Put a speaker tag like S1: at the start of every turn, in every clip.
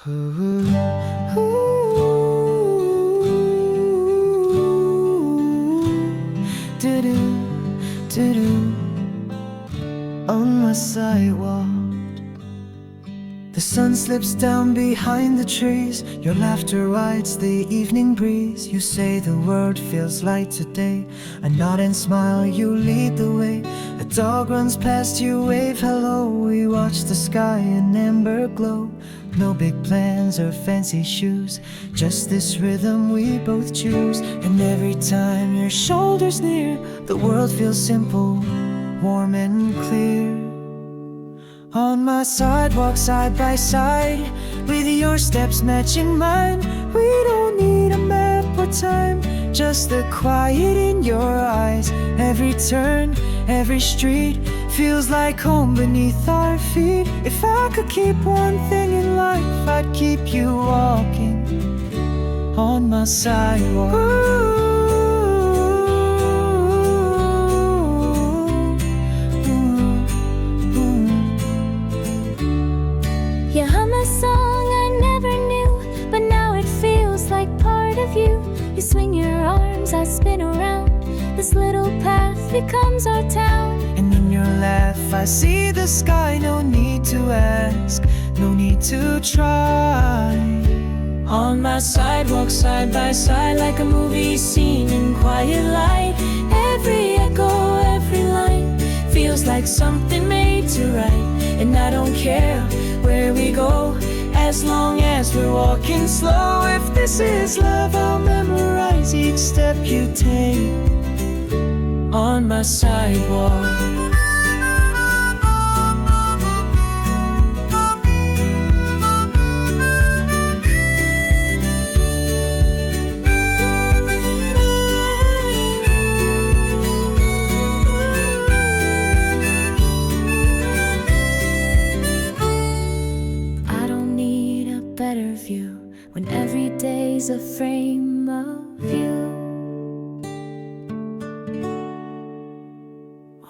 S1: On my sidewalk, the sun slips down behind the trees. Your laughter rides the evening breeze. You say the world feels light today. I nod and smile, you lead the way. A dog runs past you, wave hello. We watch the sky in amber glow. No big plans or fancy shoes, just this rhythm we both choose. And every time your shoulder's near, the world feels simple, warm and clear. On my sidewalk, side by side, with your steps matching mine. We don't need a map or time, just the quiet in your eyes. Every turn, every street feels like home beneath our feet. If I could keep one thing in life, I'd keep you walking on my sidewalk. Ooh.
S2: You hum a song I never knew, but now it feels like part of you. You swing your arms, I spin around. This little path becomes our town.
S1: And in your laugh I see the sky. No need to ask, no need to try.
S3: On my sidewalk, side by side, like a movie scene in quiet light. Every echo, every line feels like something made to write. And I don't care where we go, as long as we're walking slow. If this is love, I'll memorize each step you take on my sidewalk.
S2: When every day's a frame of you.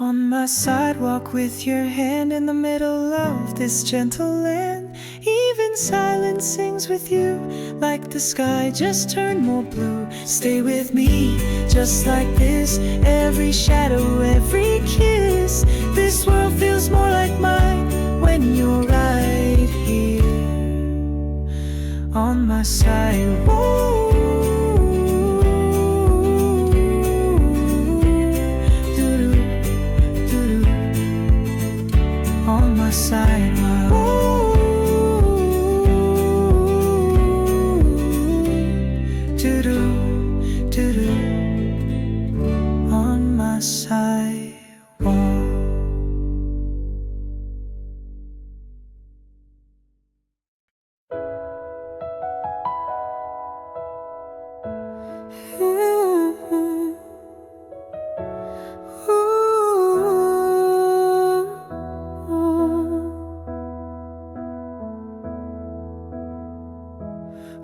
S1: On my sidewalk with your hand in the middle of this gentle land. Even silence sings with you, like the sky just turned more blue. Stay with me, just like this. Every shadow, every kiss. This world feels more like mine when you're right here on my sidewalk. On my sidewalk. On my sidewalk.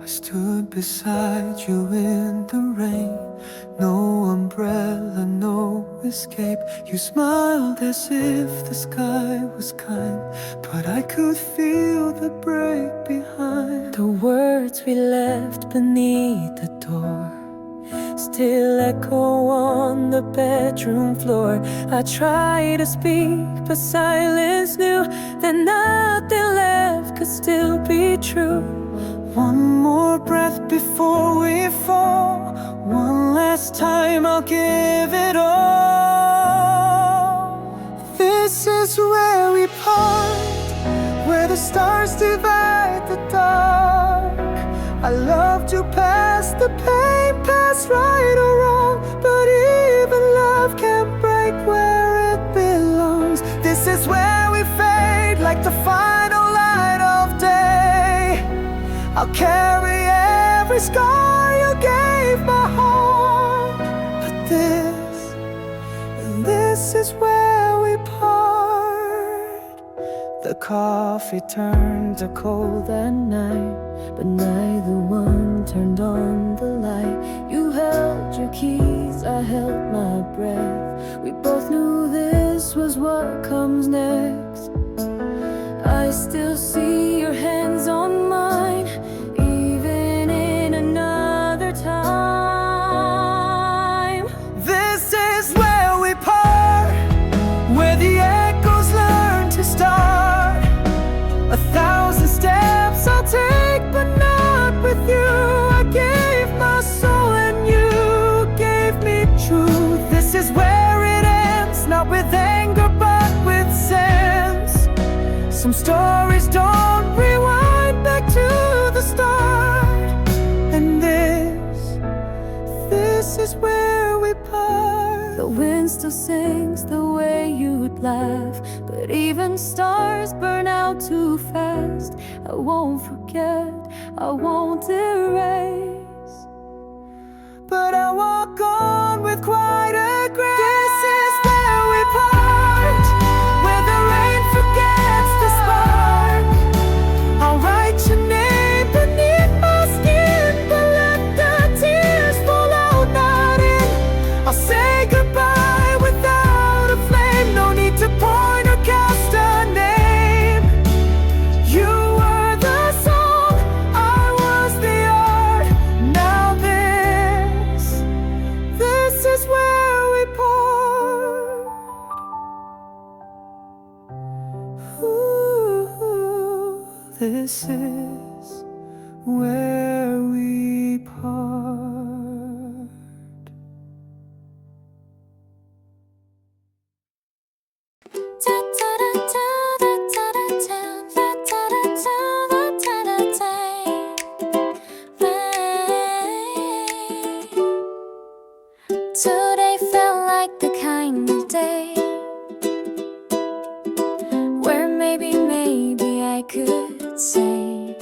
S1: I stood beside you in the rain. No umbrella, no escape. You smiled as if the sky was kind, but I could feel the break behind.
S3: The words we left beneath the door still echo on the bedroom floor. I tried to speak, but silence knew that nothing left could still be true.
S1: One more breath before we fall. One last time I'll give it all. This is where we part, where the stars divide the dark. I loved you past the pain, past right or wrong, but even love can break where it belongs. This is where we fade, like the final light of day. I'll carry every scar you gave my heart. But this is where we part. The coffee turned to cold that night, but neither one turned on the light. You held your keys, I held my breath. We both knew this was what comes next. I still see your hands on mine, stories don't rewind back to the start. And this is where we part.
S2: The wind still sings the way you'd laugh, but even stars burn out too fast. I won't forget, I won't erase,
S1: but I walk on with quite a grace. This is where we part, where the rain forgets the spark. I'll write your name beneath my skin, but let the tears fall out, not in. I'll say goodbye without a flame. No need to point or cast a name. You were the song, I was the art. Now this is where we part. Ooh, this is where we part.
S2: Today felt like the kind of day where maybe I could say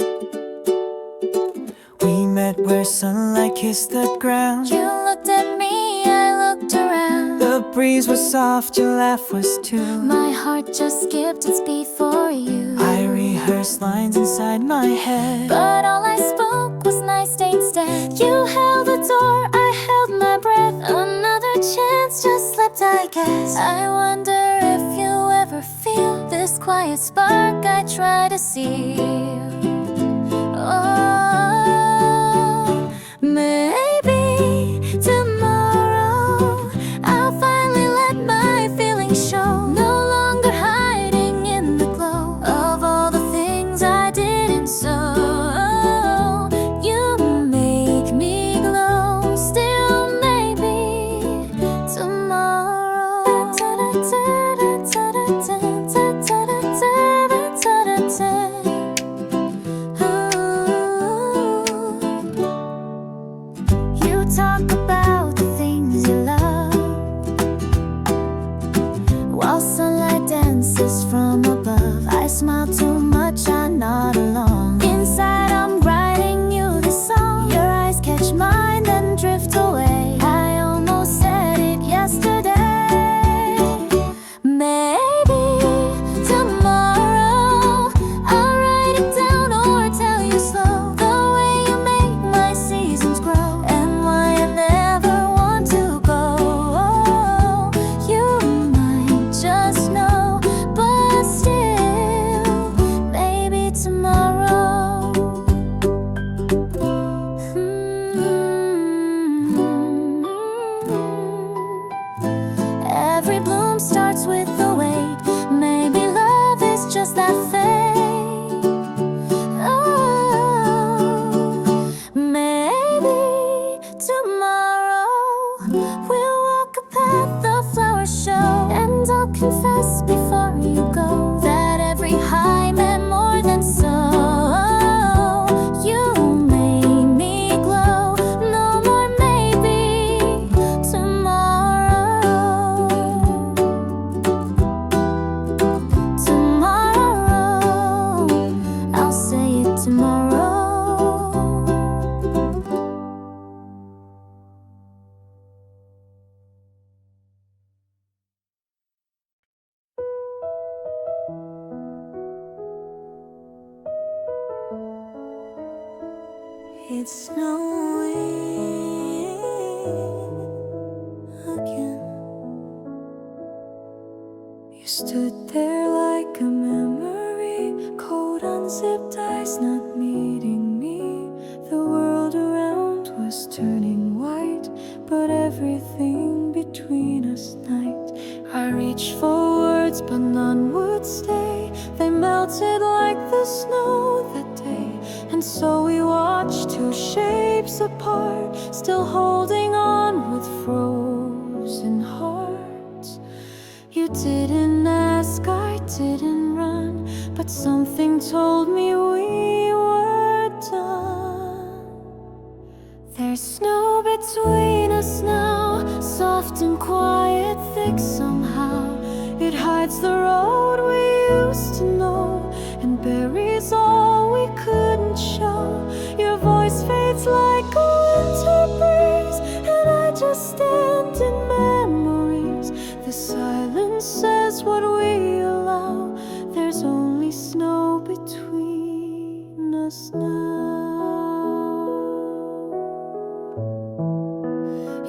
S1: We met where sunlight kissed the ground.
S2: you looked at me, I looked around.
S1: The breeze was soft, your laugh was too.
S2: My heart just skipped its beat for you.
S1: I rehearsed lines inside my head,
S2: But all I spoke was nice day instead. You held the door, I held my breath. Another chance just slipped, I guess. I wonder if you ever feel this quiet spark I try to seal. Oh, maybe tomorrow I'll finally let my feelings show. No longer hiding in the glow of all the things I didn't sow. You make me glow. Still maybe tomorrow. You talk about the things you love while sunlight dances from above. I smile too much, I'm not alone. Inside I'm writing you this song. Your eyes catch mine, then drift away. I almost said it yesterday. Maybe tomorrow I'll write it down or tell you slow. The way you make my seasons grow and why I never want to go. You might just know, but still, maybe tomorrow. Every bloom starts with a wait. Maybe love is just that fate. Oh, maybe tomorrow we'll walk a path the flowers show. And I'll confess before you go that every high meant more than so. You made me glow. No more maybe tomorrow. Tomorrow, I'll say it tomorrow. It's snowing again. You stood there like a memory, cold unzipped eyes not meeting me. The world around was turning white, but everything between us night. I reached for words, but none would stay. They melted like the snow that day. And so we watched two shapes apart, still holding on with frozen hearts. You didn't ask, I didn't run, but some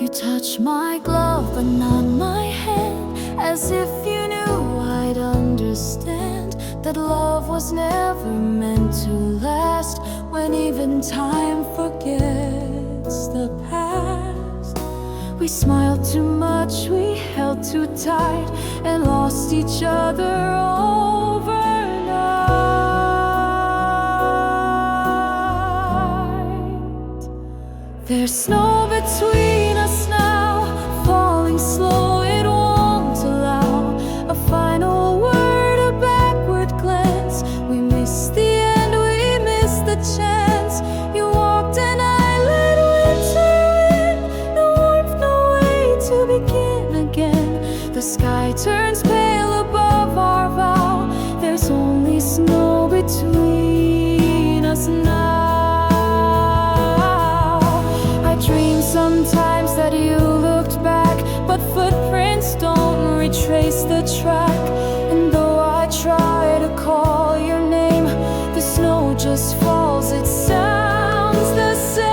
S2: You touch my glove but not my hand, as if you knew I'd understand that love was never meant to last. When even time forgets the past, we smiled too much, we held too tight, and lost each other overnight. There's snow between us now, falling slow, it won't allow a final word, a backward glance. We missed the end, we missed the chance. You walked and I let winter in, no warmth, no way to begin again. The sky turns pale above our vow, there's only snow between us now. I dream sometimes that you looked back, but footprints don't retrace the track. And though I try to call your name, the snow just falls, it sounds the same.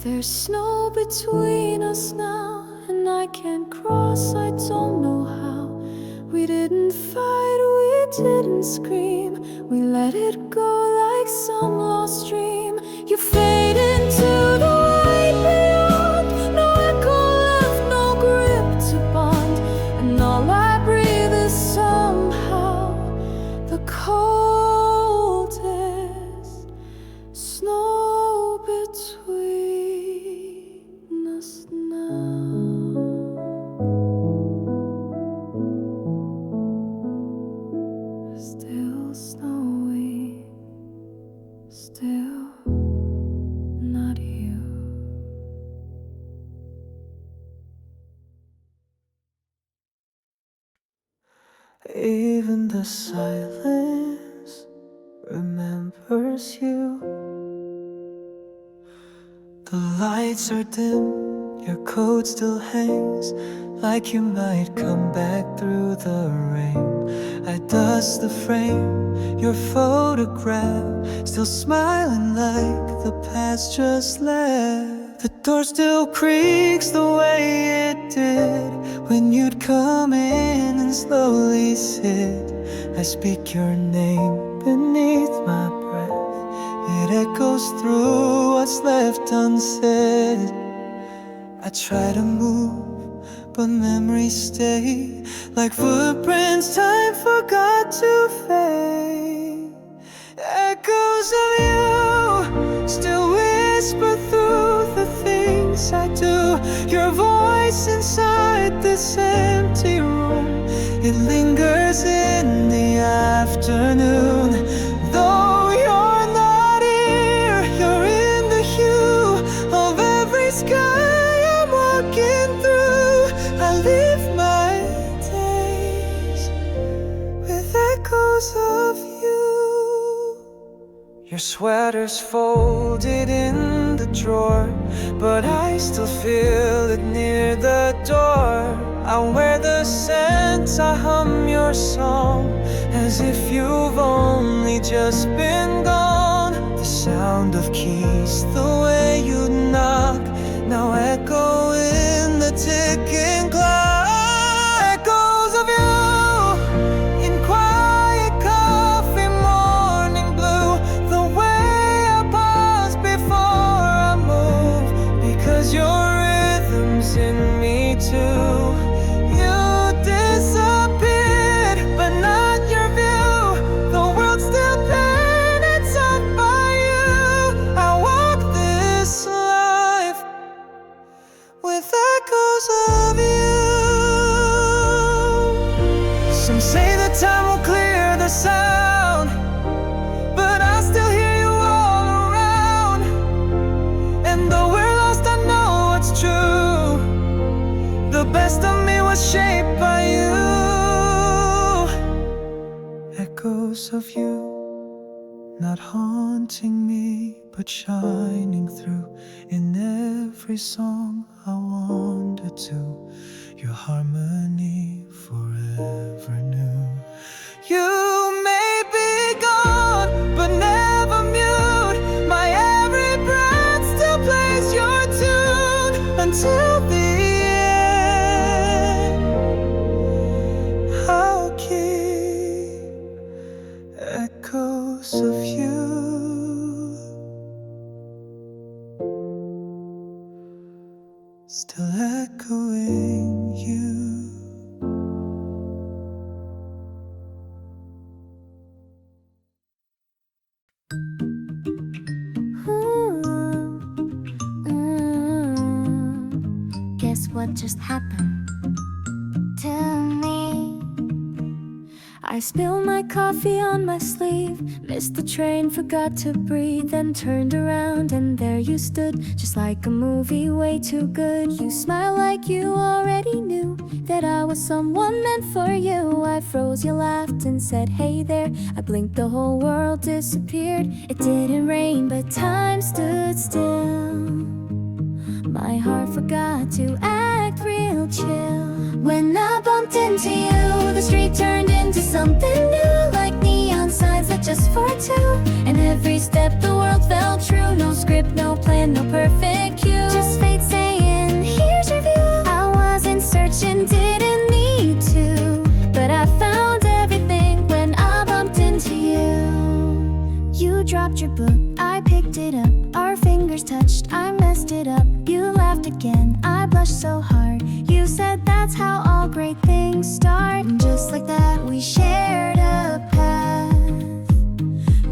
S2: There's snow between us now, and I can't cross, I don't know how. We didn't fight, we didn't scream, we let it go like some lost dream. You fade into the white beyond, no echo left, no grip to bond, and all I breathe is somehow the coldest snow between us now. Still snowy, still not you.
S1: Even the silence remembers you. The lights are dim, your coat still hangs, like you might come back through the rain. I dust the frame, your photograph, still smiling like the past just left. The door still creaks the way it did when you'd come in and slowly sit. I speak your name beneath my breath, it echoes through what's left unsaid. I try to move, but memories stay like footprints time forgot to fade. Echoes of you still whisper through the things I do. Your voice inside this empty room, it lingers in the afternoon. Though you're not here, you're in the hue of every sky I'm walking through. I live my days with echoes of you. Your sweater's folded in the drawer, but I still feel it near the door. I wear the scent, I hum your song, as if you've only just been gone. The sound of keys, the way you knock, now echo in the ticking clock. Echoes of you in quiet coffee morning blue, the way I pause before I move, because your rhythm's in me too. You disappeared, but not your view. The world still painted up by you. I walk this life with echoes of you. Some say that time will clear the sound, but I still hear you all around. And though we're lost, I know it's true. The best of me was shaped by you. Echoes of you not haunting me, but shining through in every song I wander to. Your harmony forever new. You may be gone, but never mute. My every breath still plays your tune until the end. I'll keep echoes of you, still echoing you.
S2: Guess what just happened to me? I spilled my coffee on my sleeve, missed the train, forgot to breathe, then turned around and there you stood, just like a movie, way too good. You smiled like you already knew that I was someone meant for you. I froze, you laughed and said, hey there. I blinked, the whole world disappeared. It didn't rain, but time stood still. My heart forgot to act real chill. When I bumped into you, the street turned into something new, like neon signs that just for two. And every step the world felt true. No script, no plan, no perfect cue, just fate saying, here's your view. I wasn't searching, didn't need to, but I found everything when I bumped into you. You dropped your book, I picked it up. Our fingers touched, I messed it up. You laughed again, I blushed so hard. You said that's how all great things start. And just like that we shared a path.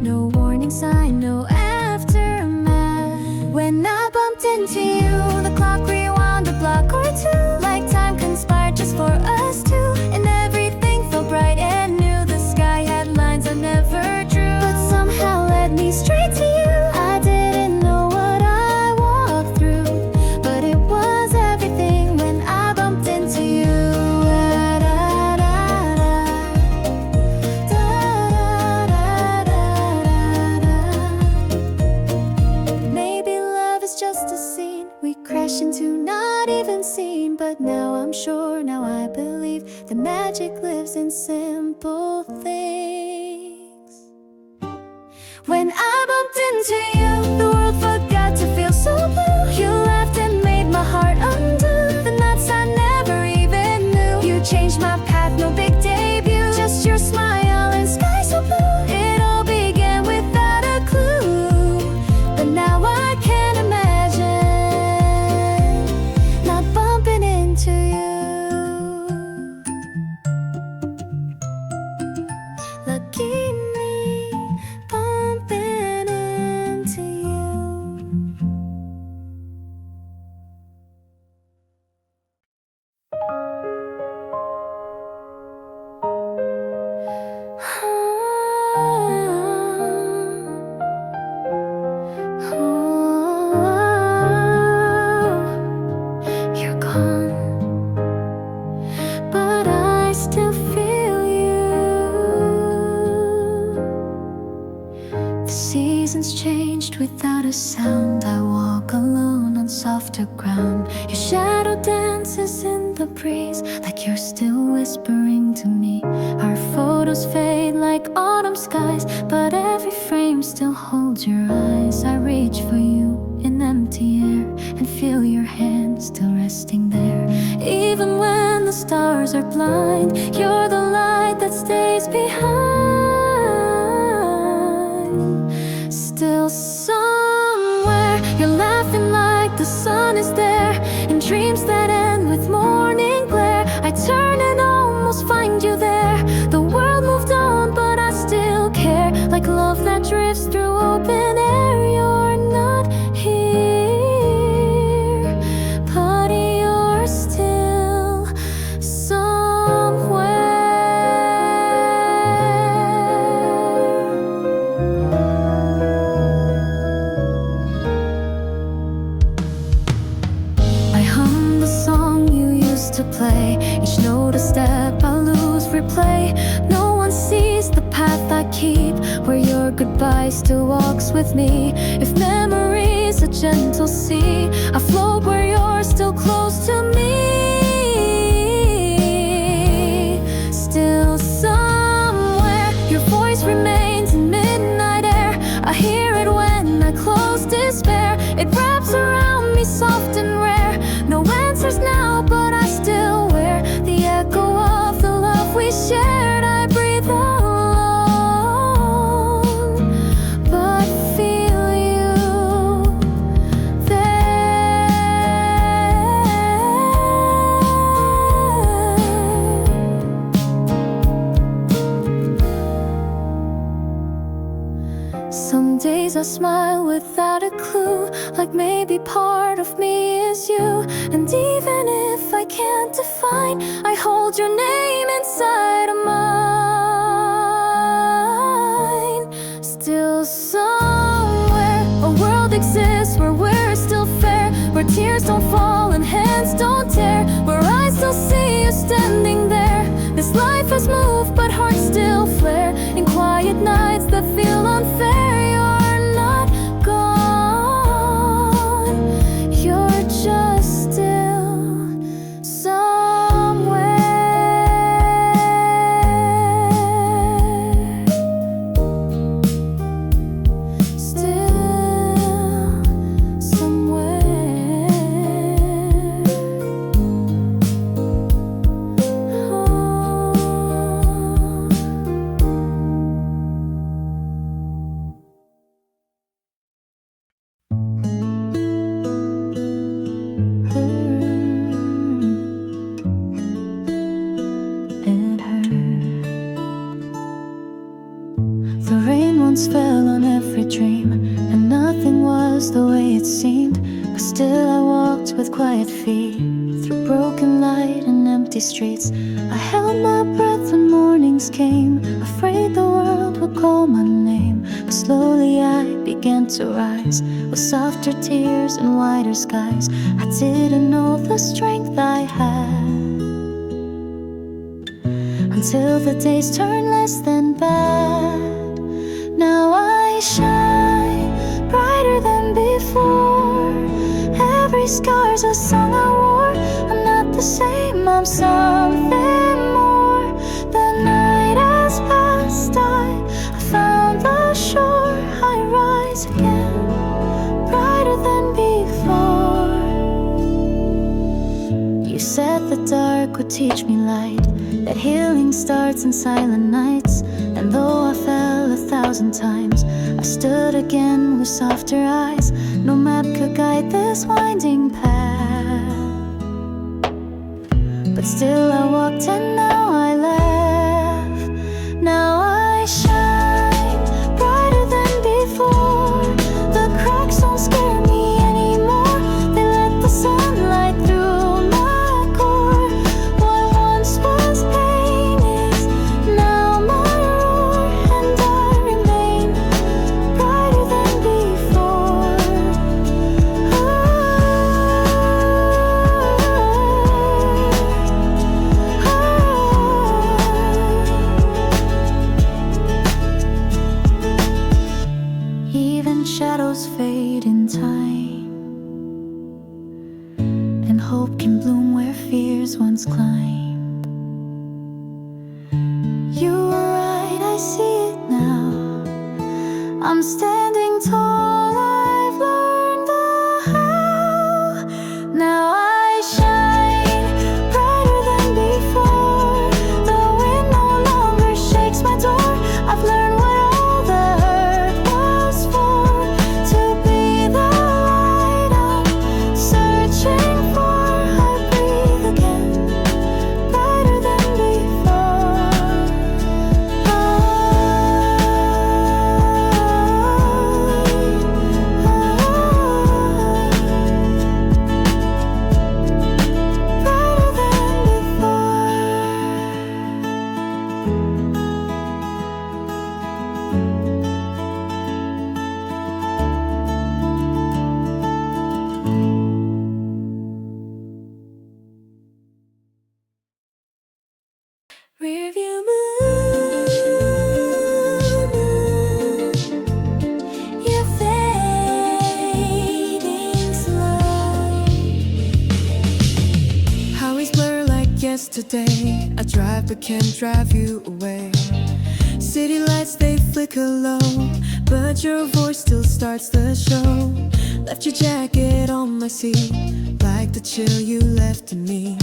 S2: No warning sign, no aftermath. When I bumped into you, the clock rewound a block or two, like time conspired just for us two. And everything felt bright and new. The sky had lines I never drew, but somehow led me straight to you. I didn't know what I walked through, but it was everything when I bumped into you. Maybe love is just a scene we crash into, not even seen. But now I'm sure, now I believe, the magic lives in simple things. When I bumped into you, the world forgot to feel so blue. You laughed and made my heart undo the knots I never even knew. You changed my path, no big debut, just your smile and sky so blue. It all began without a clue, but now I can't imagine not bumping into you. Lucky me, bumping into you. You're gone, but I still feel you. The seasons changed without a sound. I walk alone on softer ground. Your shadow dances in the breeze, like you're still whispering to me. Our photos fade like autumn skies, but every frame still holds your eyes. I reach for you in empty air and feel your hand still resting there. Even when the stars are blind, you're the light that stays behind. Still somewhere, you're laughing like the sun is there, in dreams that end with morning glare. I turn and almost find you there. The world moved on, but I still care, like love that drifts through open air. You're not here, but you're still somewhere. I hum the goodbye still walks with me. If memory's a gentle sea, I float where you're still close to me. Still somewhere, your voice remains in midnight air. I hear it when I close despair. It wraps around me soft and rare. No answers now, but I still wear the echo of the love we shared. I breathe alone, but feel you there. Some days I smile without a clue, like maybe part of me is you. And even if I can't define, I hold your name inside of mine. Still somewhere, a world exists where we're still fair, where tears don't fall and hands don't tear, where I still see you standing there. This life has moved, but hearts still flare in quiet nights that feel unfair. You're not gone, you're just still somewhere. Still somewhere. It hurt. The rain once fell on every dream, and nothing was the way it seemed. But still I walked with quiet feet through broken light and empty streets. I held my breath when mornings came, afraid the world would call my name. But slowly I began to rise, with softer tears and wider skies. I didn't know the strength I had, until the days turned less than bad. Now I shine brighter than before. Every scar's a song I wore. I'm not the same, I'm something more. The night has passed, I found the shore. I rise again, brighter than before. You said the dark would teach me light, that healing starts in silent nights. And though I fell 1,000 times, I stood again with softer eyes. No map could guide this winding path, but still I walked and now I laugh. Now I shine brighter than before. The cracks don't scare me anymore. They let the sunlight through my core. What once was pain is now my roar, and I remain brighter than before. Even shadows fade in time, and hope can bloom where fears once climbed. You were right, I see it now. I'm standing tall, I've learned the how. Now I shine brighter than before. The wind no longer shakes my door. I've learned what all the hurt was for, to be the light I'm searching for. I breathe again, brighter than before. I
S1: day. I drive but can't drive you away. City lights, they flicker low, but your voice still starts the show. Left your jacket on my seat, like the chill you left in me.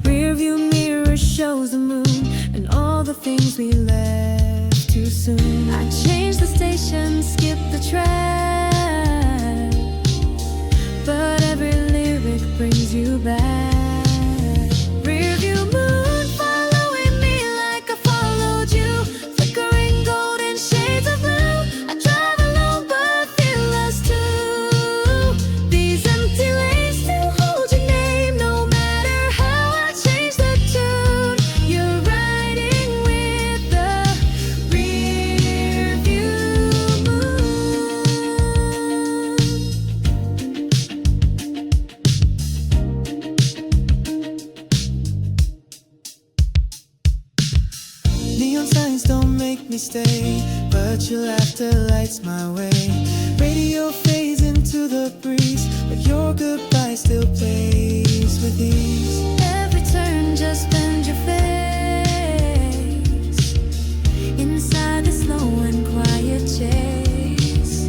S1: Rearview mirror shows the moon and all the things we left too soon. I changed the station, skipped the track, but every lyric brings you back. Rearview moon following me like I followed you, flickering golden shades of blue. I drive alone but feel lost too. These empty lanes still hold your name, no matter how I change the tune. You're riding with the rearview moon. Neon signs don't make me stay, but your laughter lights my way. Radio fades into the breeze, but your goodbye still plays with ease. Every turn just bend your face inside the slow and quiet chase.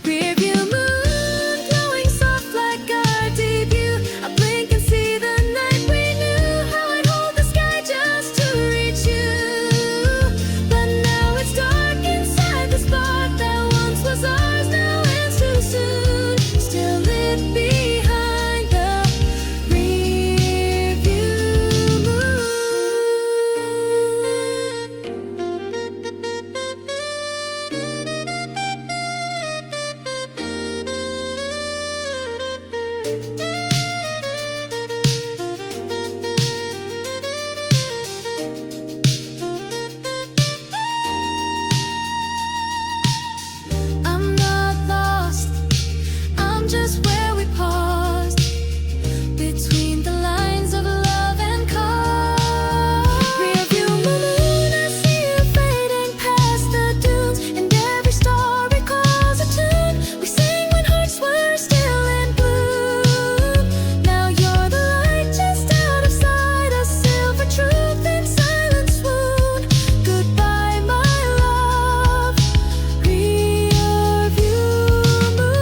S1: Rearview moon glowing soft like our debut. I blink and see the night we knew, how I'd hold the sky just to reach you. But now it's dark inside the spark that once was ours, now ends too soon. Still lit behind the rearview moon. I'm not lost, I'm just where we paused, between the lines of love and cause. Rearview moon, I see you fading past the dunes, and every star recalls a tune we sang when hearts were still in bloom. Now you're the light just out of sight, a silver truth in silent swoon. Goodbye, my love, rearview moon.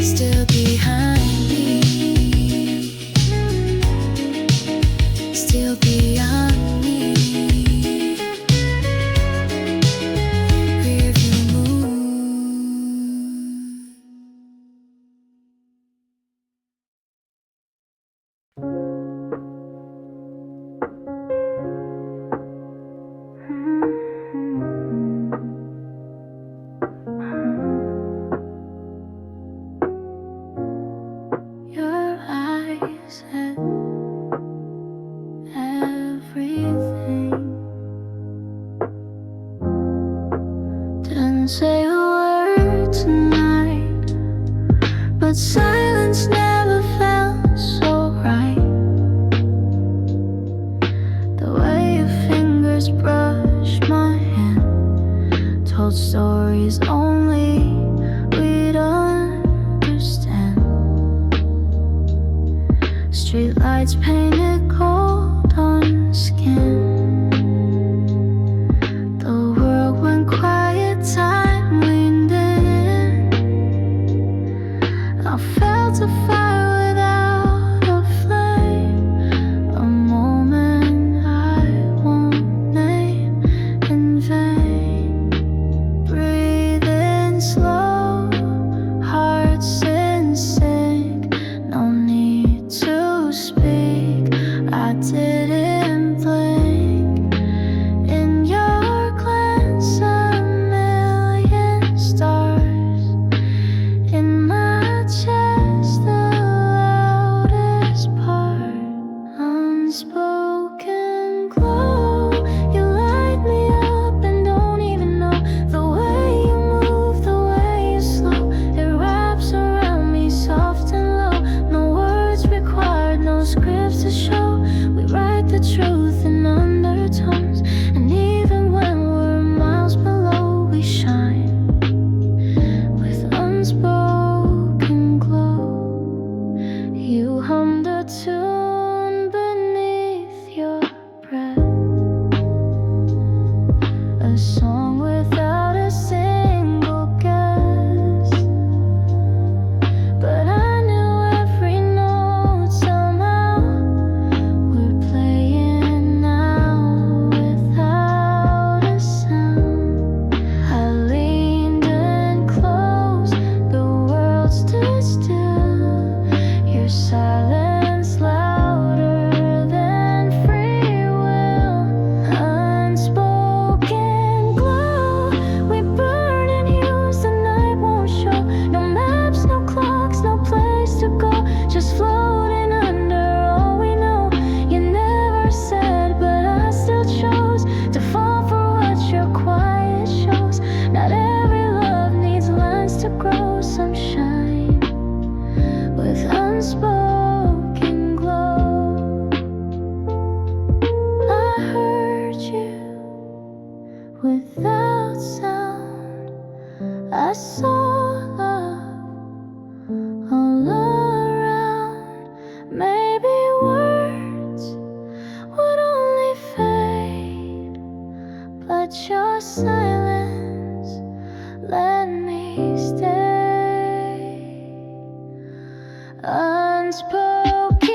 S1: Still behind me, still beyond me. Rearview moon. Your eyes had everything. Didn't say a word tonight, but silence never felt so right. The way your fingers brushed my hand, told stories only we'd understand. Streetlights painted gold on skin. The world went quiet, time leaned in. I felt a fire without a flame, a moment I won't name in vain. Breathe in slow, hearts in sync, no need to speak. I didn't blink. In your glance, a million stars. In my chest, the
S2: silence louder than free will. Unspoken glow, we burn and use, the night won't show. No maps, no clocks, no place to go, just floating under all we know. You never said, but I still chose to fall for what your quiet shows. Not every love needs lines to grow. Some shine with unspoken glow. I heard you without sound. I saw love all around. Maybe words would only fade, but your silence let me stay. Unspoken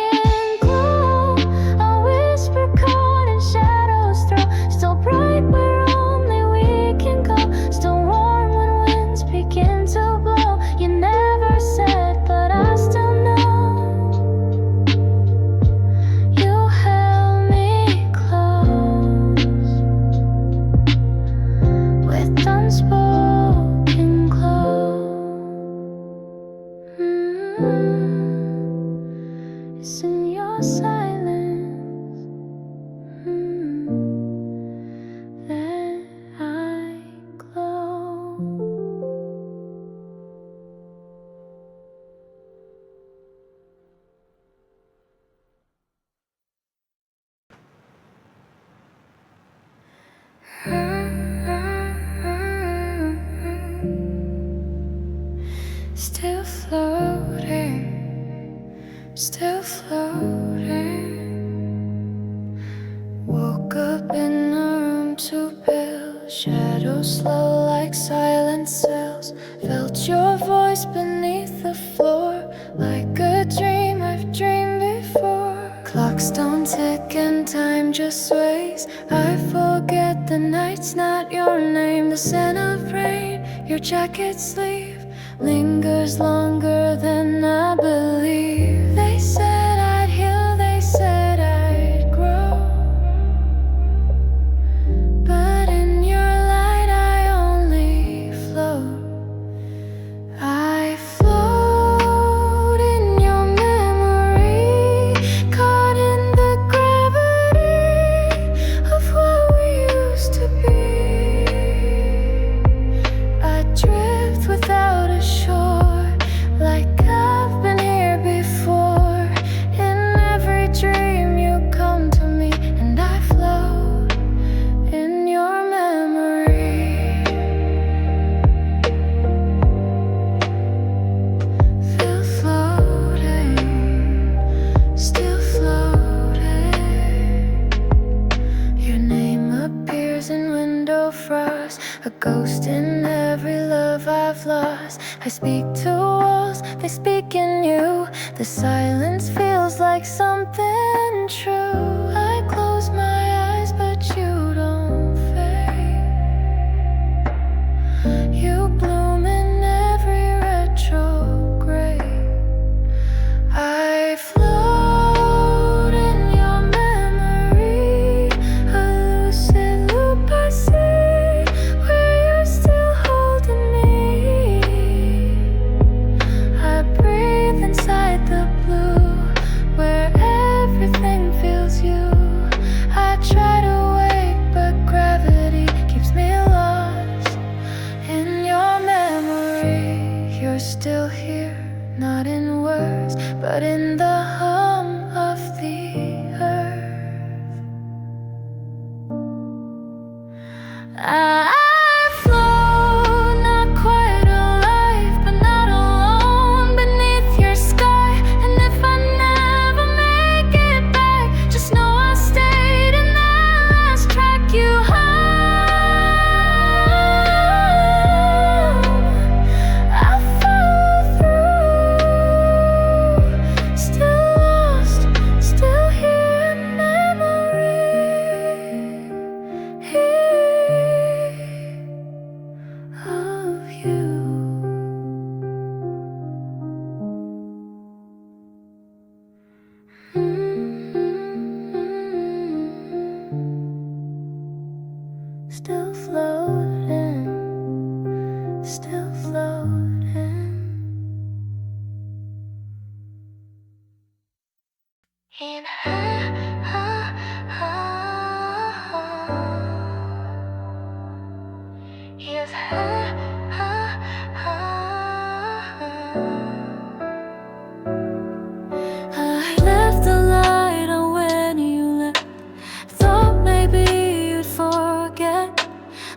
S2: glow, a whisper caught in shadows throw. Still bright where only we can go. Still warm when winds begin to blow. You never said, but I still know. You held me close with unspoken glow. It's in your silence that I glow. Still floating, still floating. Woke up in a room too pale, shadows slow like silent cells. Felt your voice beneath the floor, like a dream I've dreamed before. Clocks don't tick and time just sways. I forget the night's not your name. The scent of rain, your jacket sleeve lingers longer than I believe. They said I'd heal, they said I'd grow, but in your light I only float. I float in your memory, caught in the gravity of what we used to be. I drift without a shore, like I've been here before. In every dream you come to me, and I float in your memory. Still floating, still floating. Your name appears in window frost, a ghost in every love I've lost. I speak to walls, they speak in you. The silence feels like something true. I close my eyes, but you don't fade. You bloom in every retrograde. I float in your memory, a lucid loop I see, where you're still holding me. I breathe inside the blue, where everything feels you. I try to wake, but gravity keeps me lost in your memory. You're still here, not in words, but in the hum of the earth. I float, not quite alive, but not alone, beneath your sky. And if I never make it back, just know I stayed in that last track you hung. I follow through, still lost, still here. In Yes, I left the light on when you left. Thought maybe you'd forget.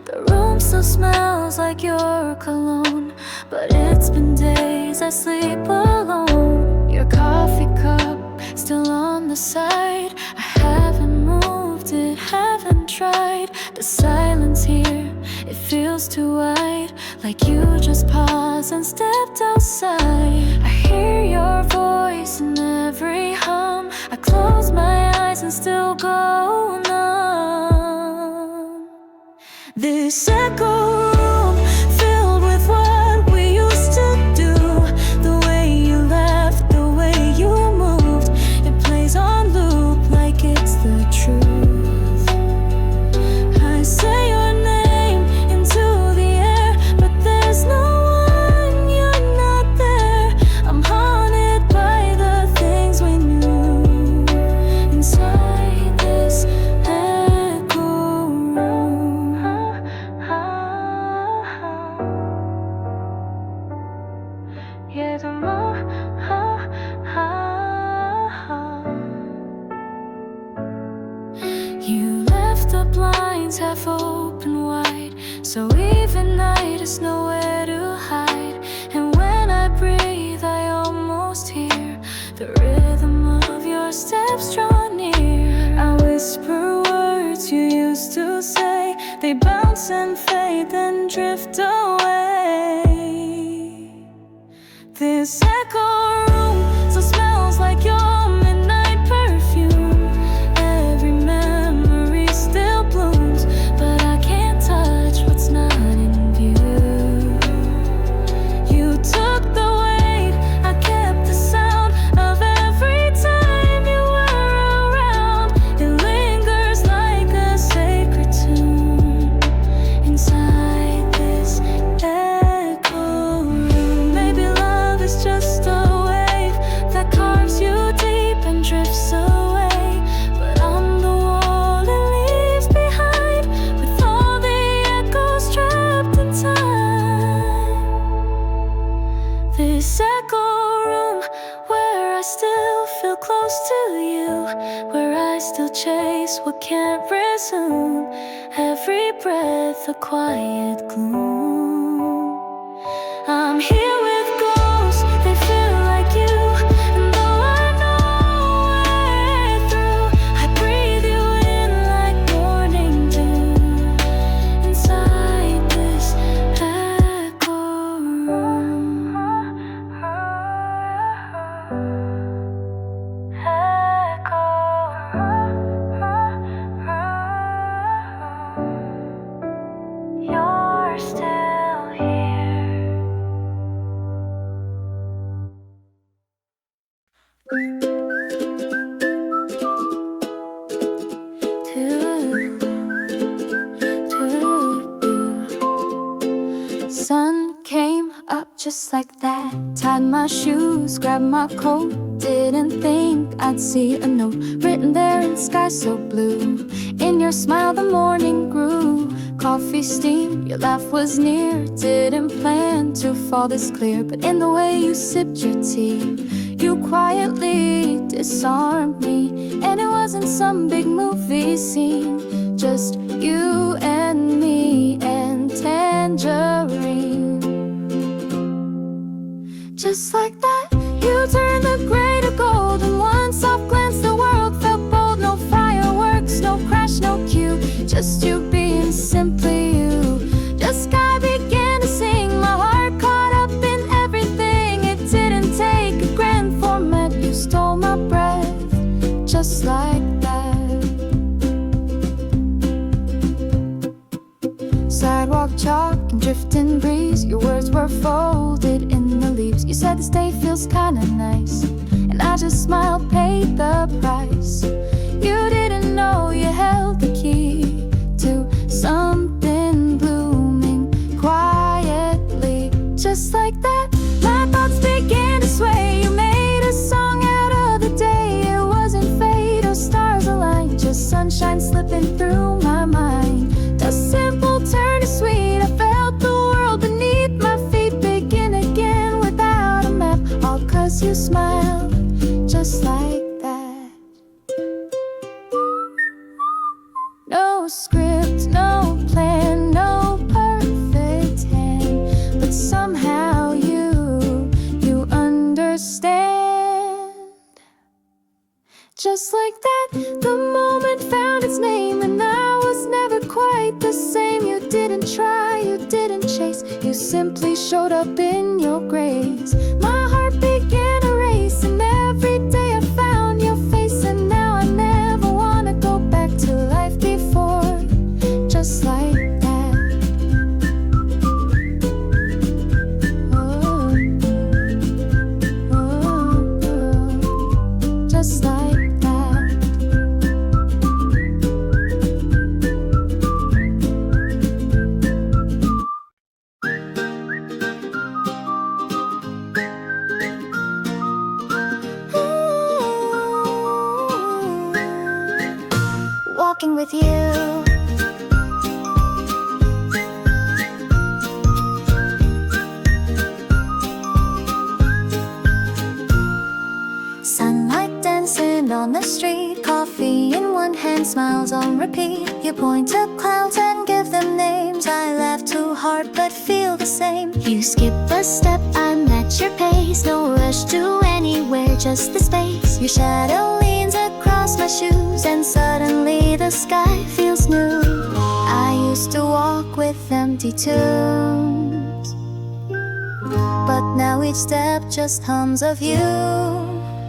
S2: The room still smells like your cologne, but it's been days I sleep alone. Your coffee cup still on the side. I haven't moved it, haven't tried. The silence here, it feels too wide, like you just paused and stepped outside. I hear your voice in every hum. I close my eyes and still go numb. This echo room filled with what we used to do. The way you laughed, the way you moved, it plays on loop like it's the truth. I say your name into the air, but there's no one, you're not there. I'm haunted by the things we knew inside this echo room. Yeah, the more you left the blinds half open wide, so even night is nowhere to hide. And when I breathe, I almost hear the rhythm of your steps draw near. I whisper words you used to say, they bounce and fade, then drift away. This echo room still smells like your midnight perfume. Every memory still blooms, but I can't touch what's not in view. You took the weight, I kept the sound of every time you were around. It lingers like a sacred tune inside this echo room. Maybe love is just a wave that carves you deep and drifts away, but I'm the wall it leaves behind, with all the echoes trapped in time. This echo room where I still feel close to you, where I still chase what can't resume. Every breath a quiet gloom. I'm here with ghosts, they feel like you, and though I know we're through, I breathe you in like morning dew inside this echo room. You're still here. Sun came up just like that. Tied my shoes, grabbed my coat. Didn't think I'd see a note written there in sky so blue. In your smile the morning grew. Coffee steamed, your laugh was near. Didn't plan to fall this clear, but in the way you sipped your tea, you quietly disarmed me. And it wasn't some big movie scene, just you and me and tangerine. Just like that, you turned the gray to gold. In one soft glance the world felt bold. No fireworks, no crash, no cue, just you being simply you. Just I began to sing, my heart caught up in everything. It didn't take a grand format, you stole my breath, just like that. Sidewalk chalk and drifting breeze, your words were folded in the leaves. You said this day feels kinda nice, and I just smiled, paid the price. You didn't know you held the key to something blooming quietly. Just like that, my thoughts began to sway. You made a song out of the day. It wasn't just like that. No script, no plan, no perfect hand, but somehow you understand. Just like that, the moment found its name, and I was never quite the same. You didn't try, you didn't chase, you simply showed up in your grace. My heart began a race, and every day I found your face, and now I never wanna go back to life before. Just like that. Oh, oh, oh. Just like that. Walking with you. Sunlight dancing on the street, coffee in one hand, smiles on repeat. You point to clouds and give them names. I laugh too hard but feel the same. You skip a step, I match your pace. No rush to anywhere, just the space. Your shadow leans across my shoes, and suddenly the sky feels new. I used to walk with empty tunes, but now each step just hums of you.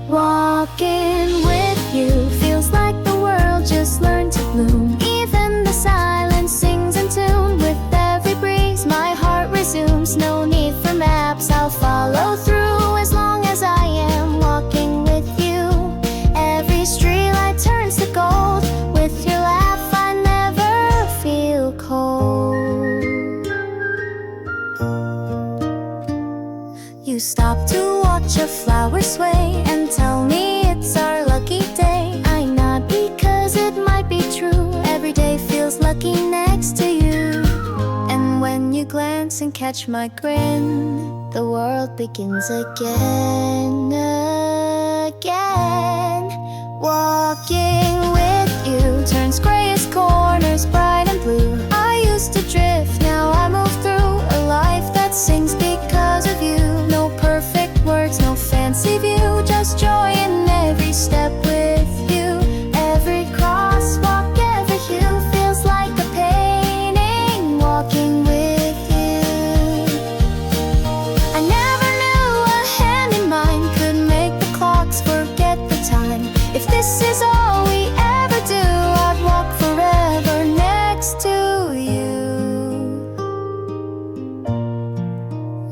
S2: Walking with you feels like the world just learned to bloom. Even the silence sings in tune. With every breeze my heart resumes. No need for maps, I'll follow through as long as I am walking with you. Every street light turns to gold. With your laugh I never feel cold. You stop to watch a flower sway and tell me it's our lucky day. I nod because it might be true. Every day feels lucky next to you. And when you glance and catch my grin, the world begins again, again. Walking with you turns gray as corners, bright and blue. I used to drift, now I move through a life that sings because of you. No perfect words, no fancy view, just joy in every step with you. Every crosswalk, every hue feels like a painting. Walking with you, I never knew a hand in mine could make the clocks forget the time. If this is all we ever do, I'd walk forever next to you.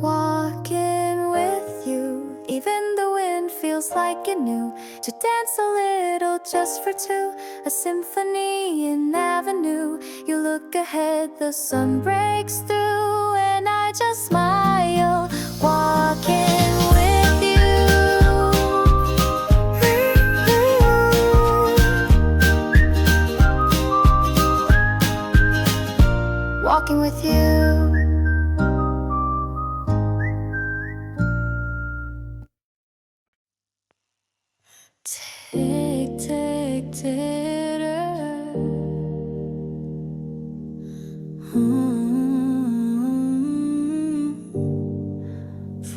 S2: Walking with you, even the wind feels like it knew to dance a little just for two. A symphony in avenue. You look ahead, the sun breaks through, and I just smile. Walking with you. Walking with you. Tick, tick, titter.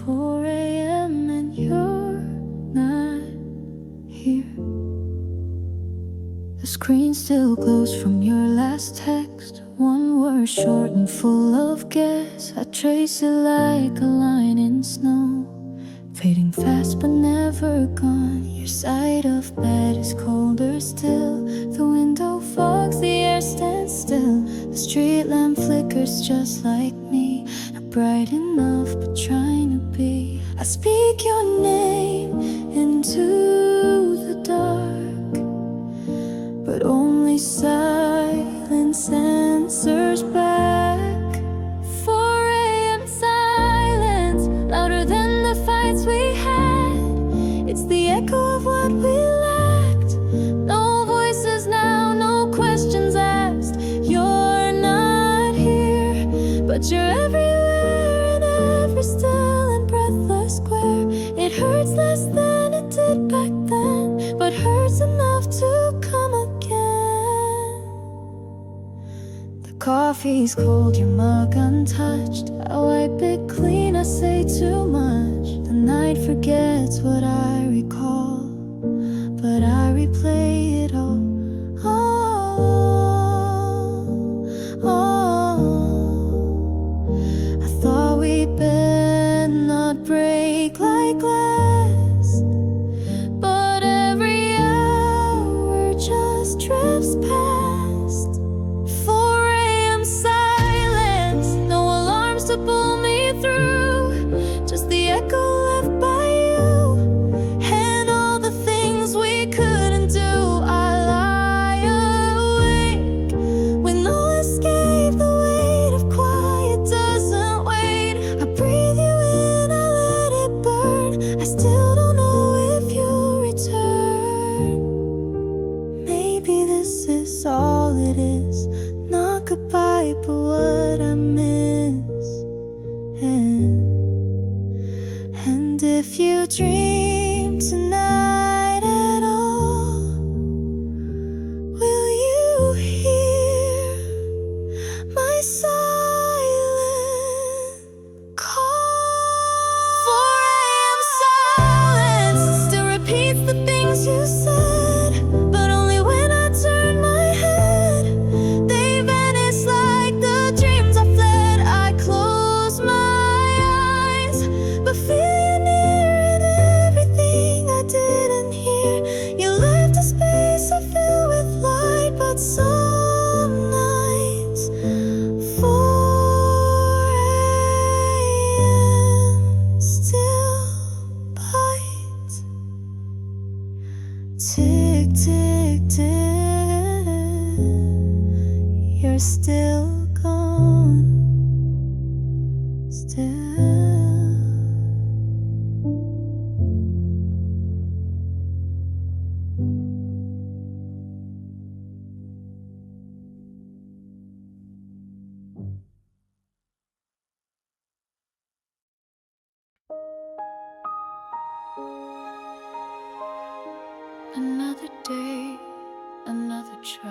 S2: 4 a.m. and you're not here. The screen still glows from your last text. One word short and full of gas. I trace it like a line in snow, fading fast but never gone. Your side of bed is colder still. The window fogs, the air stands still. The street lamp flickers just like me. Not bright enough but trying to be. I speak your name into the dark, but only silence answers back. 4 a.m. silence, louder than the fights we had. It's the echo of what we lacked. No voices now, no questions asked. You're not here, but you're everywhere in every still and breathless square. It hurts less than it did back then. coffee's cold, your mug untouched. I wipe it clean, I say too much. The night forgets what I recall, but I replay it all. I thought we'd bend, not break like glass, but every hour just drifts past. 4 a.m. silence, no alarms to pull me through, just the echo left by you and all the things we couldn't do. I lie awake with no escape. The weight of quiet doesn't wait. I breathe you in, I let it burn. I still don't know if you'll return. Maybe this is all it is, not goodbye, but what I miss. And if you dream tonight at all, will you hear my silent call? 4 a.m. silence still repeats the things you said, but only when I turn my head. They vanish like the dreams I fled. I close my eyes, but feel you near in everything I didn't hear. You left a space I fill with light, but some nights 4 a.m. still bite. Tick, tick, tick, you're still gone, still. Another day, another try.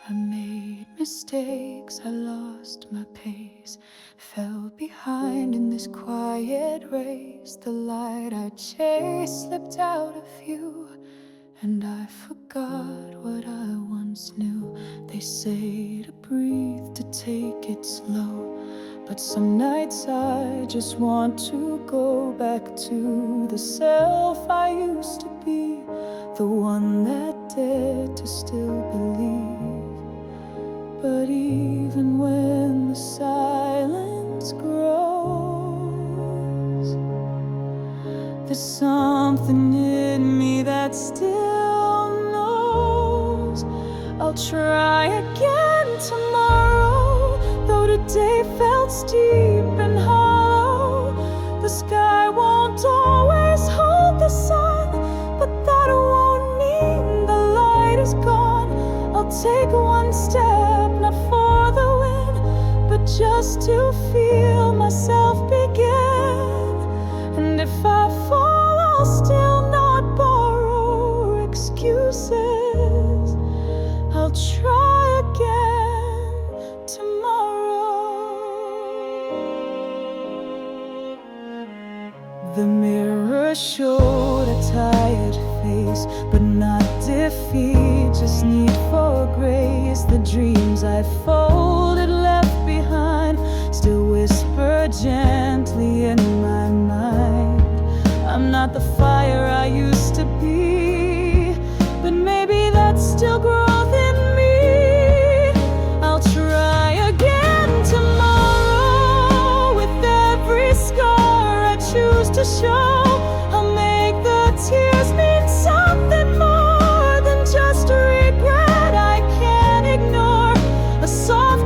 S2: I made mistakes, I lost my pace, fell behind in this quiet race. The light I chased slipped out of view, and I forgot what I once knew. They say to breathe, to take it slow, but some nights I just want to go back to the self I used to be, the one that dared to still believe. But even when the silence grows, there's something in me that still knows I'll try again tomorrow. Though today felt steep and hollow, the sky won't always hold the sun, but that won't mean the light is gone. I'll take one step, not for the win, but just to feel myself begin. And if I fall, I'll still not borrow excuses. I'll try again tomorrow. The mirror showed a tired face, but not defeat, just need for grace. The dreams I folded, left behind, still whisper gently in my mind. I'm not the fire I used to be, but maybe that's still growth in me. I'll try again tomorrow. With every scar I choose to show, I'll make the tears mean something more than just regret I can't ignore. A song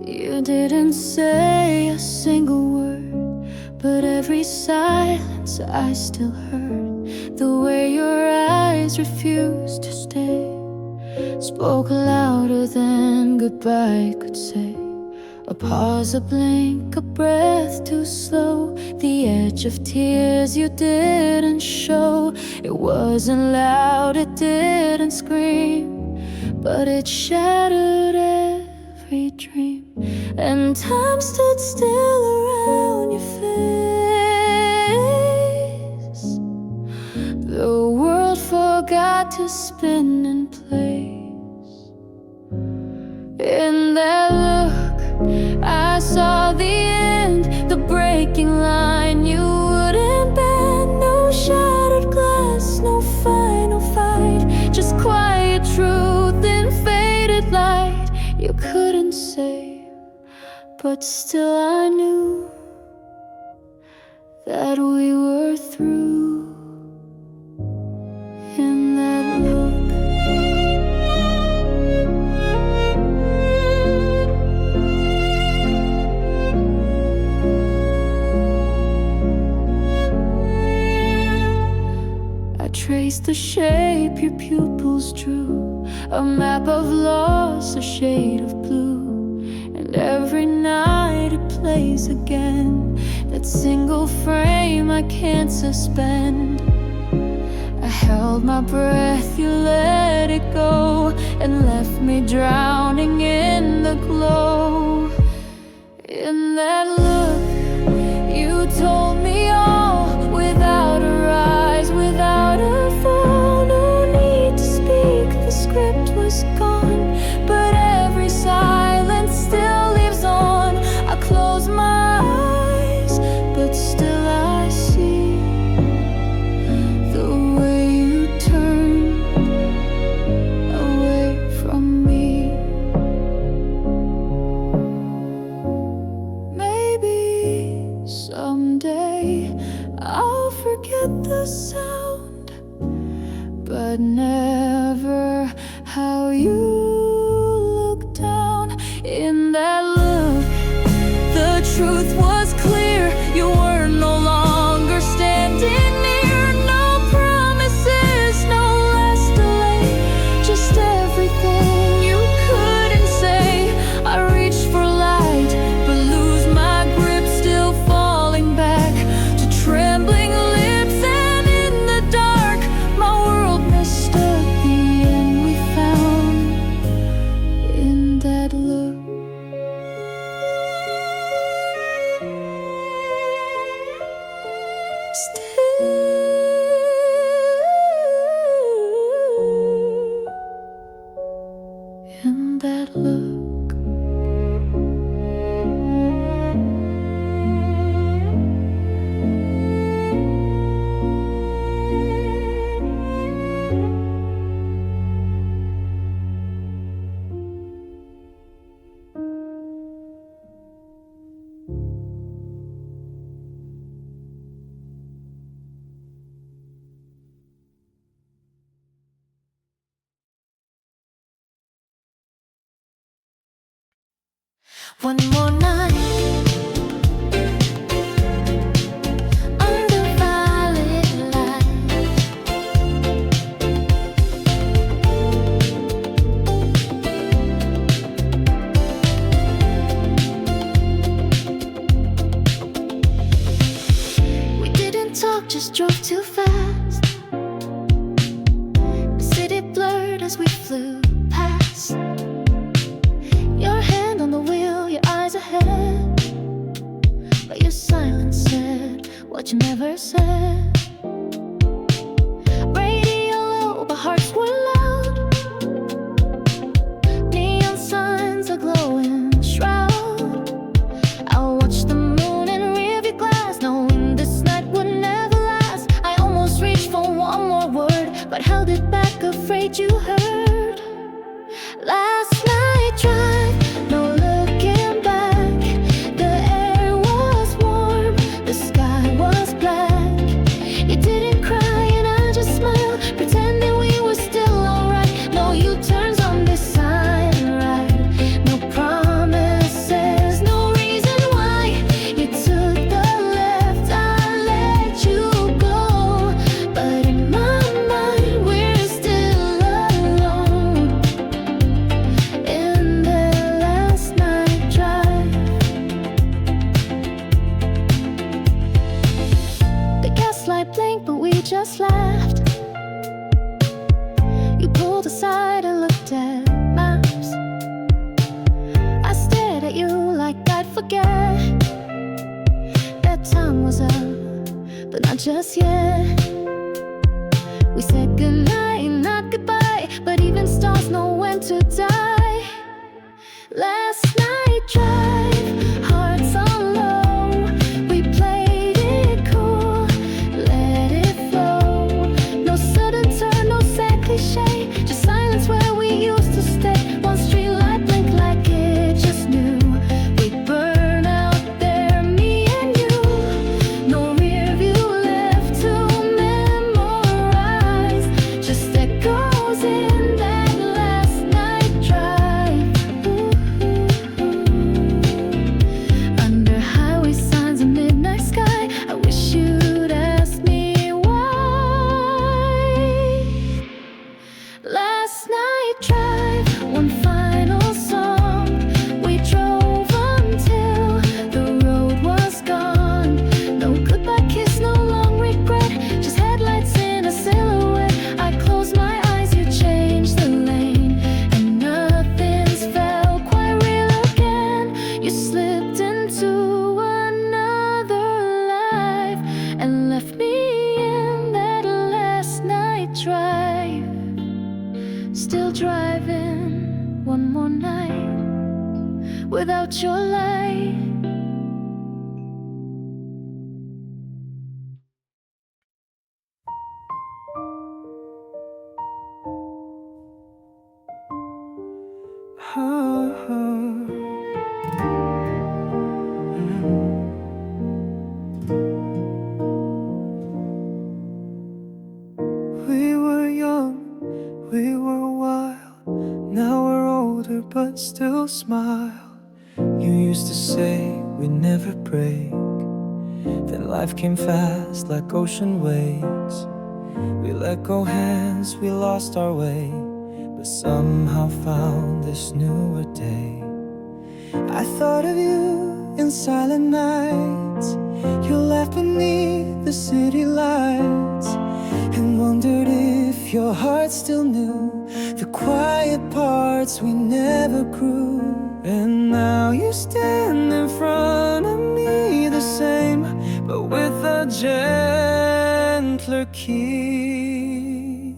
S2: You didn't say a single word, but every silence I still heard. The way your eyes refused to stay spoke louder than goodbye could say. A pause, a blink, a breath too slow, the edge of tears you didn't show. It wasn't loud, it didn't scream, but it shattered every dream. And time stood still around your face. The world forgot to spin in place. In that look, I saw the end, the breaking line. You wouldn't bend, no shattered glass, no final fight, just quiet truth in faded light. You couldn't say, but still I knew that we were through. In that look, I traced the shape your pupils drew, a map of loss, a shade of blue. And every night it plays again, that single frame I can't suspend. I held my breath, you let it go, and left me drowning in the glow. In that look, you told me all, without a rise, without a fall. No need to speak, the script was gone, but every silence still lives on. I close my eyes, but still I see the way you turn away from me. Maybe someday I'll forget the sound, but never how you look down. In that look, the truth was clear. You were no longer standing near. No promises, no last delay, just everything you couldn't say. I reached for light, but lose my grip, still falling back to trembling lips. And in the dark, my world mistook the end we found. In that look, in that look. One more night under violet light. We didn't talk, just drove too fast. The city blurred as we flew past. Your hand on the wheel, your eyes ahead, but your silence said what you never said. Radio low, but hearts were loud. Neon signs, a glowing shroud. I watched the moon in rearview glass, knowing this night would never last. I almost reached for one more word, but held it back, afraid you heard. Last night drive, no looking back. The air was warm, the sky was black. not just yet. We said goodnight, not goodbye, but even stars know when to die. Last night drive, hearts on low. We played it cool, let it flow. No sudden turn, no sad cliche, just silence where we used to stay. One street light blinked like it just knew we'd burn out there, me and you. No rear view left to memorize, just echoes in that last night drive. Under highway signs and midnight sky, I wish you'd ask me why. Last night drive, one final song. We drove until the road was gone. No goodbye kiss, no long regret, just headlights in a silhouette. I close my eyes, you changed the lane, and nothing's felt quite real again. You slipped into another life and left me in that last night drive. Still driving one more night without your light.
S1: We were young, we were wild. Now we're older but still smile. You used to say we'd never break, then life came fast like ocean waves. We let go hands, we lost our way, but somehow found this newer day. I thought of you in silent nights. You laughed beneath the city lights, and wondered if your heart still knew the quiet parts we never grew. And now you stand in front of me the same, but with a gentler key.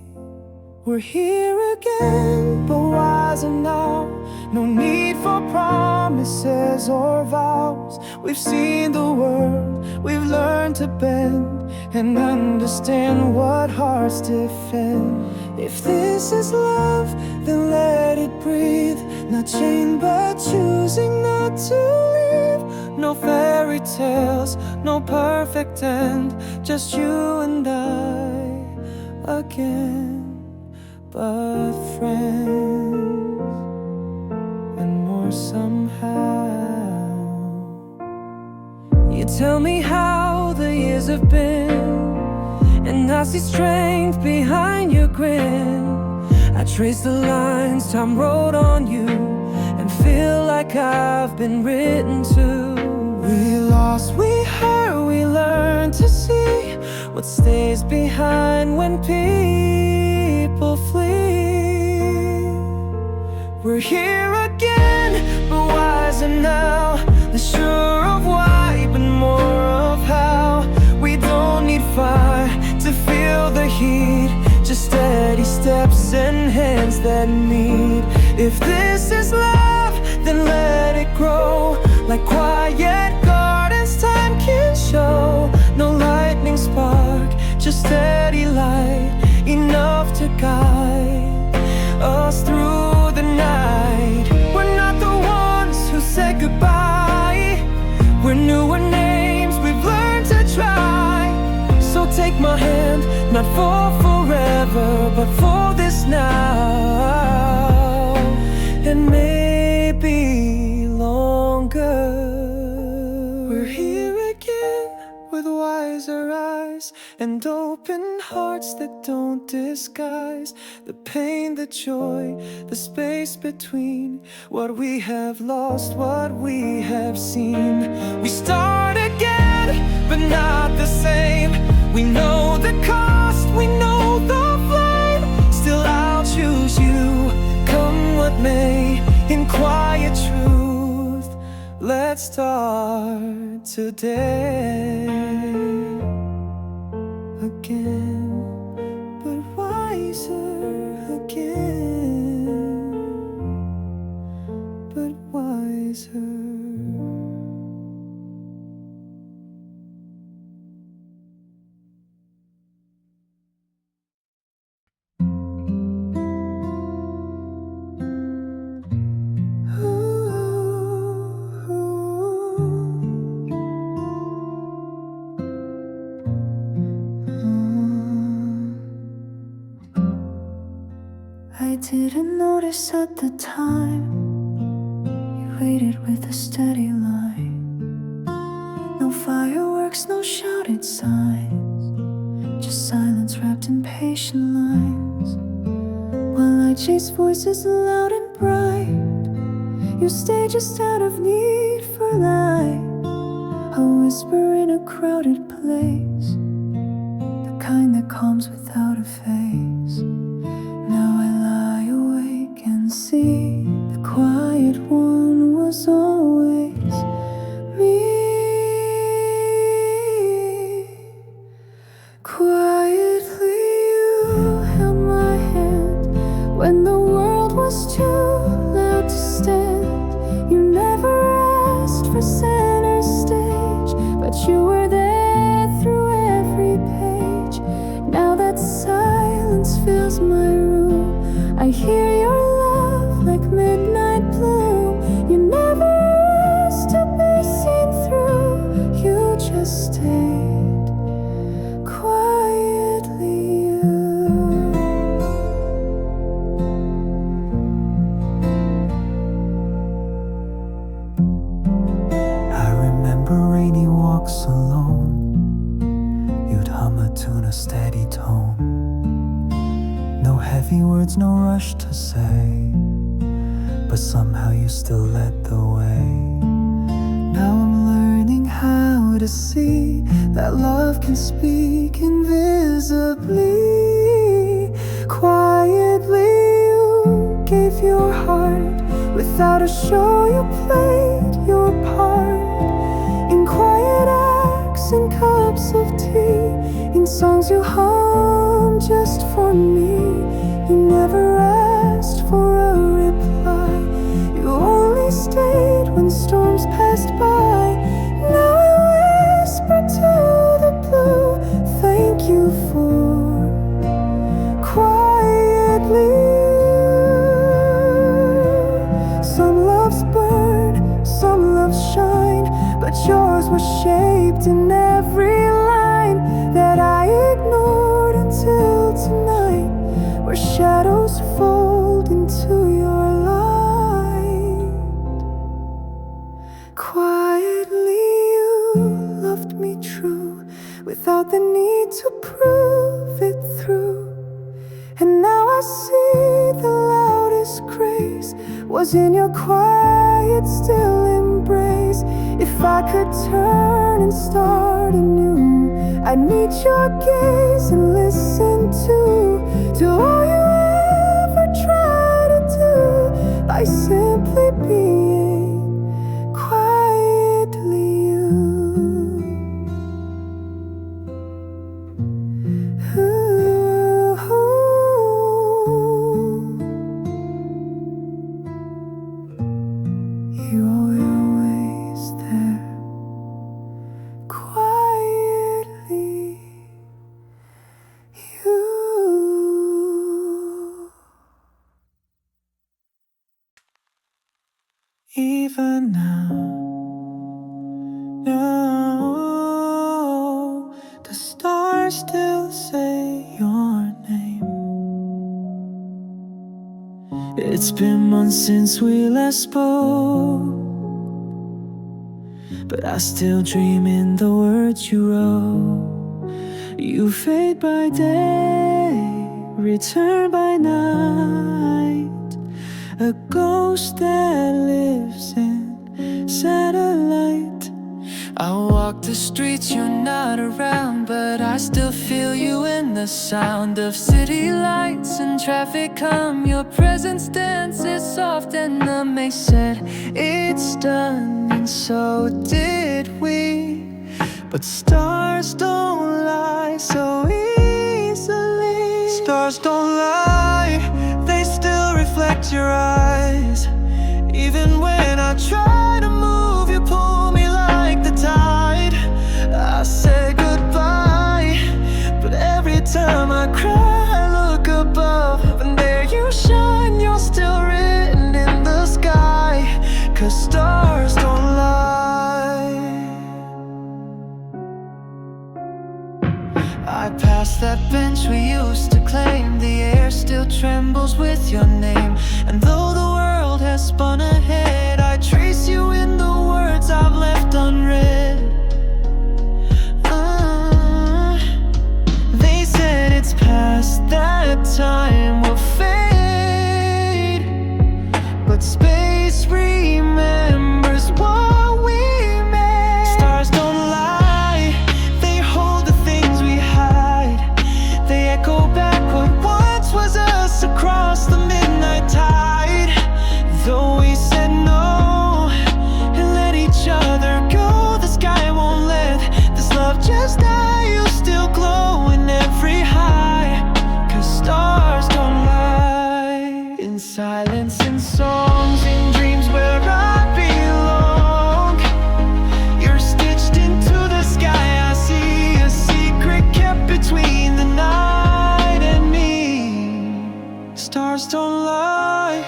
S1: We're here again, but wiser now. No need for promises or vows. We've seen the world, we've learned to bend and understand what hearts defend. If this is love, then let it breathe. Not chained but choosing not to leave. No fairy tales, no perfect end, just you and I again. But friends, and more somehow. You tell me how the years have been, and I see strength behind your grin. I trace the lines time wrote on you, and feel like I've been written to. We lost, we hurt, we learned to see what stays behind when people flee. We're here again, but wiser now. Less sure of why, but more of how. We don't need fire to feel the heat, just steady steps and hands that meet. If this is love, then let it grow like quiet gardens time can show. No lightning spark, just steady light, enough to guide us through the night. We're not the ones who said goodbye. We're newer names, we've learned to try. So take my hand, not for forever, but for this now, and maybe longer. We're here again with wiser eyes and open hearts that don't disguise the pain, the joy, the space between what we have lost, what we have seen. We start again, but not the same. We know the cost, we know the flame. Still I'll choose you, come what may. In quiet truth, let's start today. again, but wiser again, but wiser. I didn't notice at the time. You waited with a steady line. No fireworks, no shouted signs, just silence wrapped in patient lines. While I chased voices loud and bright, you stayed just out of need for light. A whisper in a crowded place, the kind that calms without a face. Now I lie awake and see the quiet one was always me. Quietly you held my hand when the world was too loud to stand. You never asked for center stage, but you were there through every page. Now that silence fills my room, I hear your love like midnight bloom. You never asked to be seen through, you just stayed quietly you. I remember rainy walks alone. You'd hum a tune, a steady tone. No heavy words, no rush to say, but somehow you still led the way. Now I'm learning how to see that love can speak invisibly. Quietly you gave your heart. Without a show you played your part. In quiet acts and cups of tea, in songs you hummed just for me. You never asked for a reply. You only stayed when storms passed by. Now I whisper to the blue, thank you for quietly. Some loves burn, some loves shine, but yours was shaped in every line that I ignored until tonight, where shadows fold into your light. Quietly you loved me true, without the need to prove it through. And now I see the loudest grace was in your quiet, still embrace. If I could turn and start anew, I'd meet your gaze and listen to all you ever try to do, by simply being quietly you. You are always there, quietly you. Even now, no, the stars still say your name. It's been months since we last spoke, but I still dream in the words you wrote. You fade by day, return by night, a ghost that lives in satellite. I walk the streets, you're not around, but I still feel you in the sound of city lights and traffic calm. Your presence dances soft and numb. They said it's done, and so did we. But stars don't lie so easily. Stars don't lie, they still reflect your eyes. Even when I try to move, you pull me like the tide. I say goodbye, but every time I cry, I look above, and there you shine, you're still written in the sky. 'Cause stars don't lie. I passed that bench we used to claim. The air still trembles with your name. And though the world has spun ahead, I trace you in the words I've left unread. They said it's past that time will fade, but space remembers what we made. Stars don't lie, they hold the things we hide. They echo back what once was us across the midnight tide. Though we said no and let each other go, the sky won't let this love just die. You still glow in every high. 'Cause stars don't lie. In silence, in songs, in dreams where I belong, you're stitched into the sky. I see a secret kept between the night and me. Stars don't lie,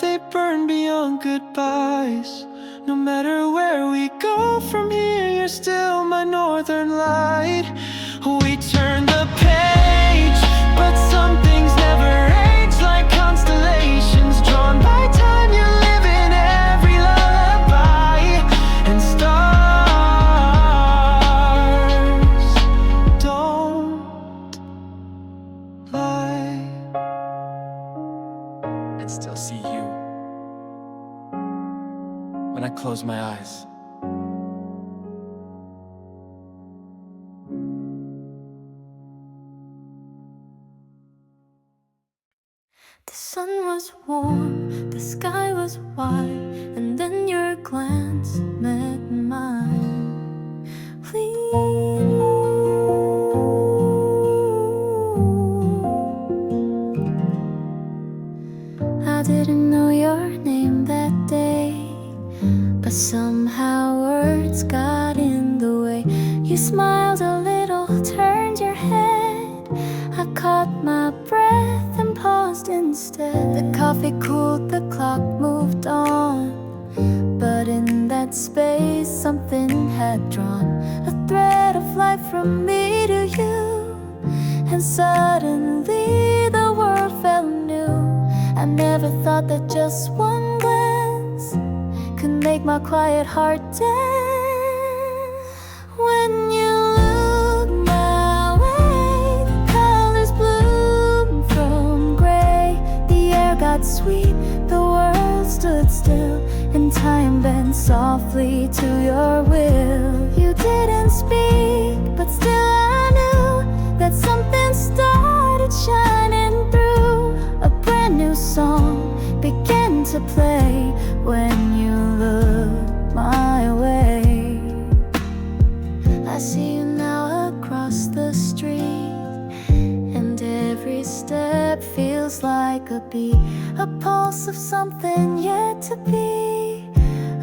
S1: they burn beyond goodbyes. No matter where we go from here, you're still my northern light. We turn the page, but some things never age. Like constellations drawn by time, you live in every lullaby. And stars don't lie.
S4: And still see you when I close my eyes.
S2: The sun was warm, the sky was white, and then your glance met mine. I didn't know your name that day, but somehow words got in the way. You smiled a little, turned your head. I caught my breath and paused instead. The coffee cooled, the clock moved on, but in that space something had drawn a thread of light from me to you. And suddenly the world felt new. I never thought that just one glance could make my quiet heart dance. When you look my way, the colors bloom from gray. The air got sweet, the world stood still, and time bent softly to your will. You didn't speak, but still I knew that something started shining through. A brand new song began to play when you looked my way. I see you now across the street, and every step feels like a beat, a pulse of something yet to be,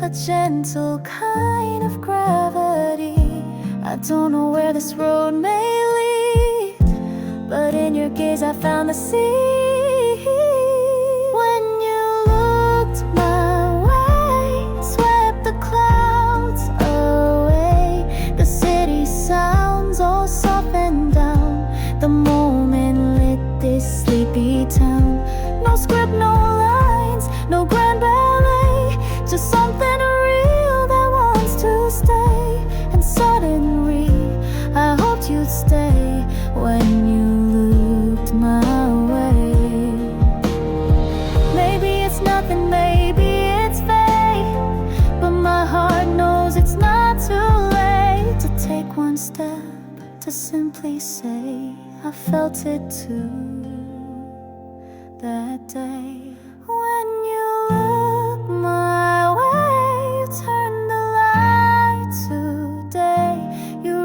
S2: a gentle kind of gravity. I don't know where this road may lead, but in your gaze I found the sea. When you looked my way, swept the clouds away. The city sounds all softened down. The moment lit this sleepy town. No script, no lines, no grand ballet, just something real that wants to stay. And suddenly I hoped you'd stay when you looked my way. Maybe it's nothing, maybe it's fate, but my heart knows it's not too late to take one step, to simply say I felt it too that day. When you look my way, you turn the light today. You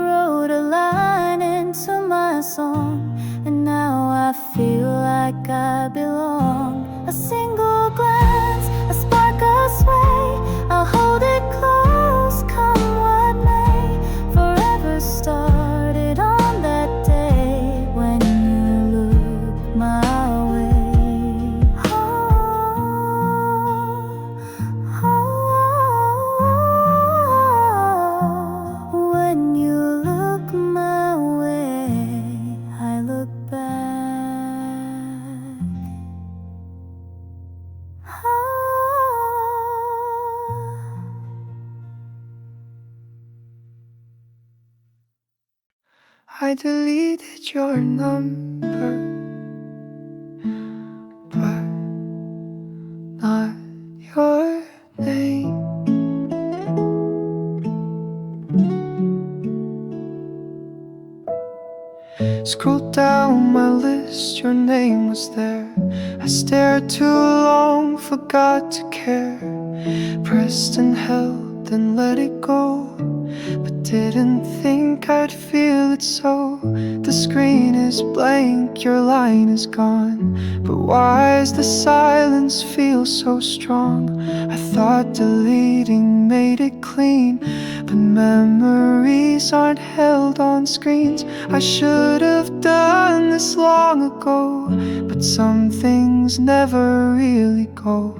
S1: I deleted your number, but not your name. Scrolled down my list, your name was there. I stared too long, forgot to care. Pressed and held, then let it go, but didn't think I'd feel it so. The screen is blank, your line is gone, but why does the silence feel so strong? I thought deleting made it clean, but memories aren't held on screens. I should have done this long ago, but some things never really go.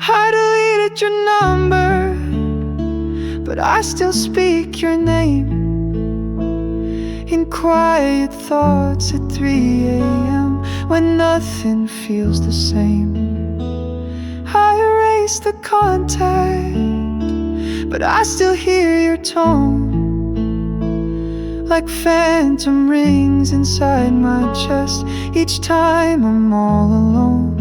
S1: I deleted your number, but I still speak your name in quiet thoughts at 3 a.m. when nothing feels the same. I erased the contact, but I still hear your tone, like phantom rings inside my chest each time I'm all alone.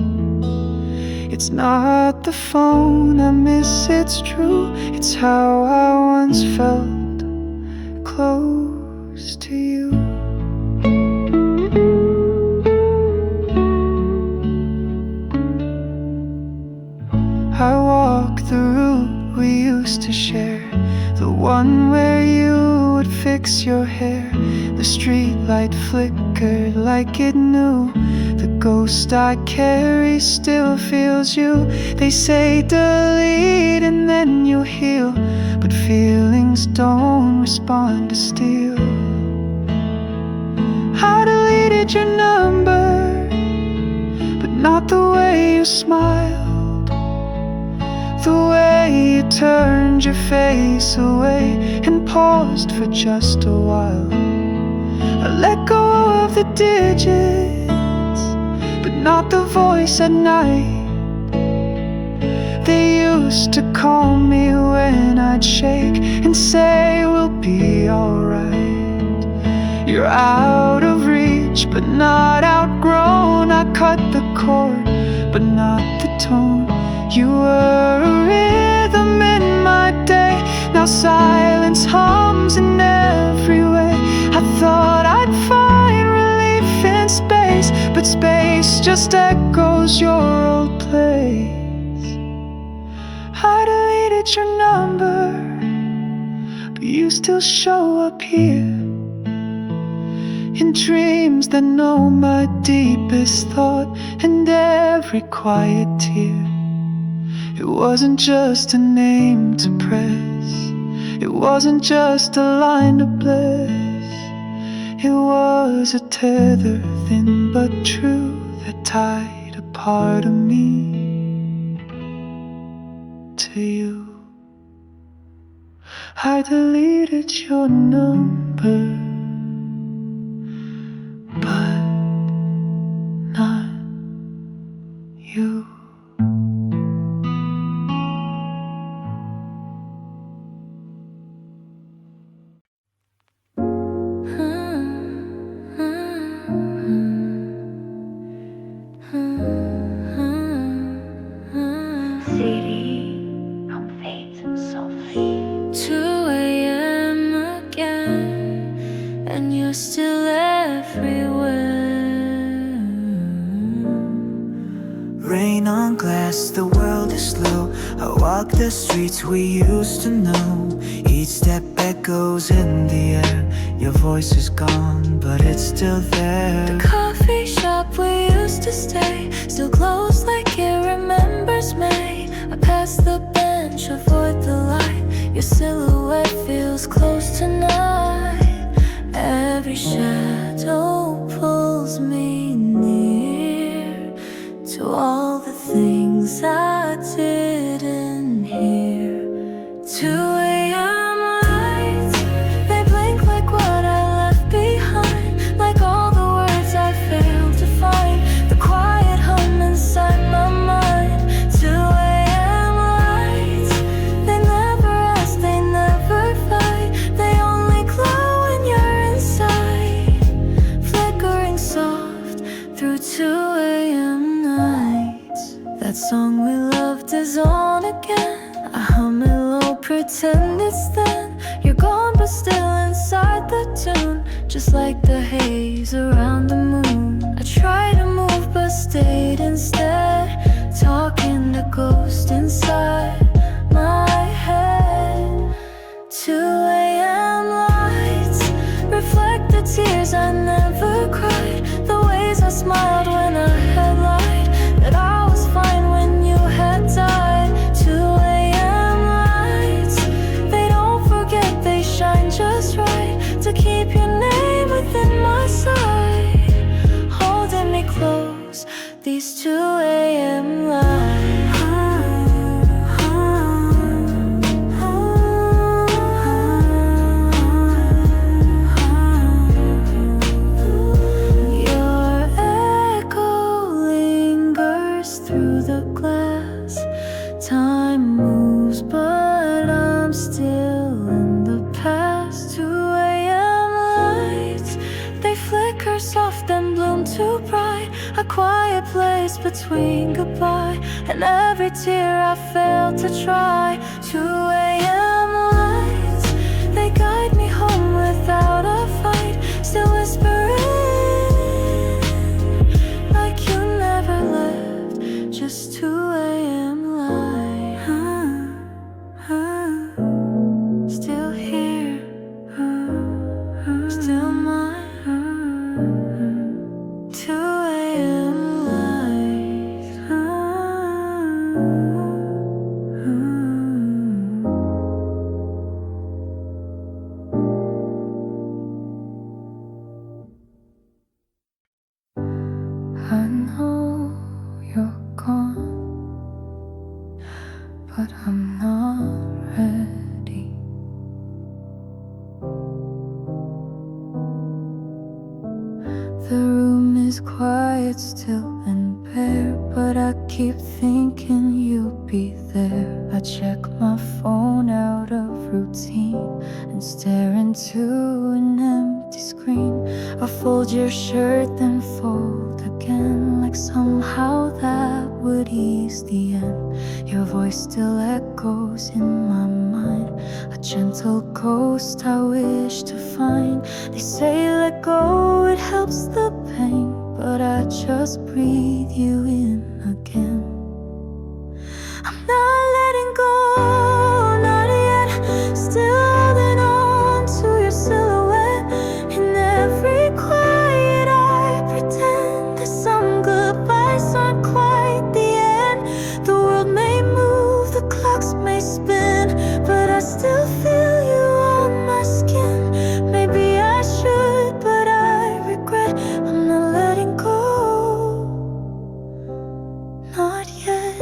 S1: It's not the phone I miss, it's true. It's how I once felt close to you. I walk the route we used to share, the one where you would fix your hair. The streetlight flickered like it knew. The ghost I carry still feels you. They say delete and then you'll heal, but feelings don't respond to steel. I deleted your number, but not the way you smiled, the way you turned your face away and paused for just a while. I let go of the digits, but not the voice at night. They used to call me when I'd shake and say we'll be alright. You're out of reach, but not outgrown. I cut the cord, but not the tone. You were a rhythm in my day. Now silence hums in every way. I thought I'd find relief in space, but space just echoes your old place. I deleted your number, but you still show up here in dreams that know my deepest thought and every quiet tear. It wasn't just a name to press, it wasn't just a line to bless. It was a tether, thin but true, that tied a part of me to you. I deleted your number, but not you.
S3: Still everywhere.
S1: Rain on glass, the world is slow. I walk the streets we used to know. Each step echoes in the air. Your voice is gone, but it's still there.
S3: The coffee shop we used to stay, still closed like it remembers me. I pass the bench, avoid the light. Your silhouette feels close tonight. Every shadow pulls me near to all the things I didn't hear. 2 a.m. lights, they blink like what I left behind, like all the words I failed to find, the quiet hum inside my mind. 2 a.m. lights, they never ask, they never fight, they only close
S2: song we loved is on again. I hum it low, pretend it's then. You're gone but still inside the tune, just like the haze around the moon. I tried to move but stayed instead, talking to ghosts inside my head. 2 a.m. lights reflect the tears I never cried, the ways I smiled when I had lied, that I was fine when you had died. 2 a.m. lights, they don't forget, they shine just right to keep your name within my sight, holding me close, these 2 a.m. lights. Your echo lingers through the glass. Time moves, but I'm still in the past. 2 a.m. lights, they flicker soft and bloom too bright, a quiet place between goodbye and every tear I failed to try. 2 a.m. lights, they guide me home without a fight, still whispering like you never left. Just 2 a.m. light, still here, still mine. 2 a.m. lights. I know you're gone, but I'm not ready. The room is quiet, still and bare, but I keep thinking you'll be there. I check my phone out of routine and stare into an empty screen. I fold your shirt, then fold again, like somehow that would ease the end. Your voice still echoes in my mind, a gentle ghost I wish to find. They say let go, it helps the pain, but I just breathe you in again. I'm not letting go, not yet, still holding on to your silhouette. In every quiet I pretend that some goodbyes aren't quite the end. The world may move, the clocks may spin, but I still feel you on my skin. Maybe I should, but I regret. I'm not letting go, not yet.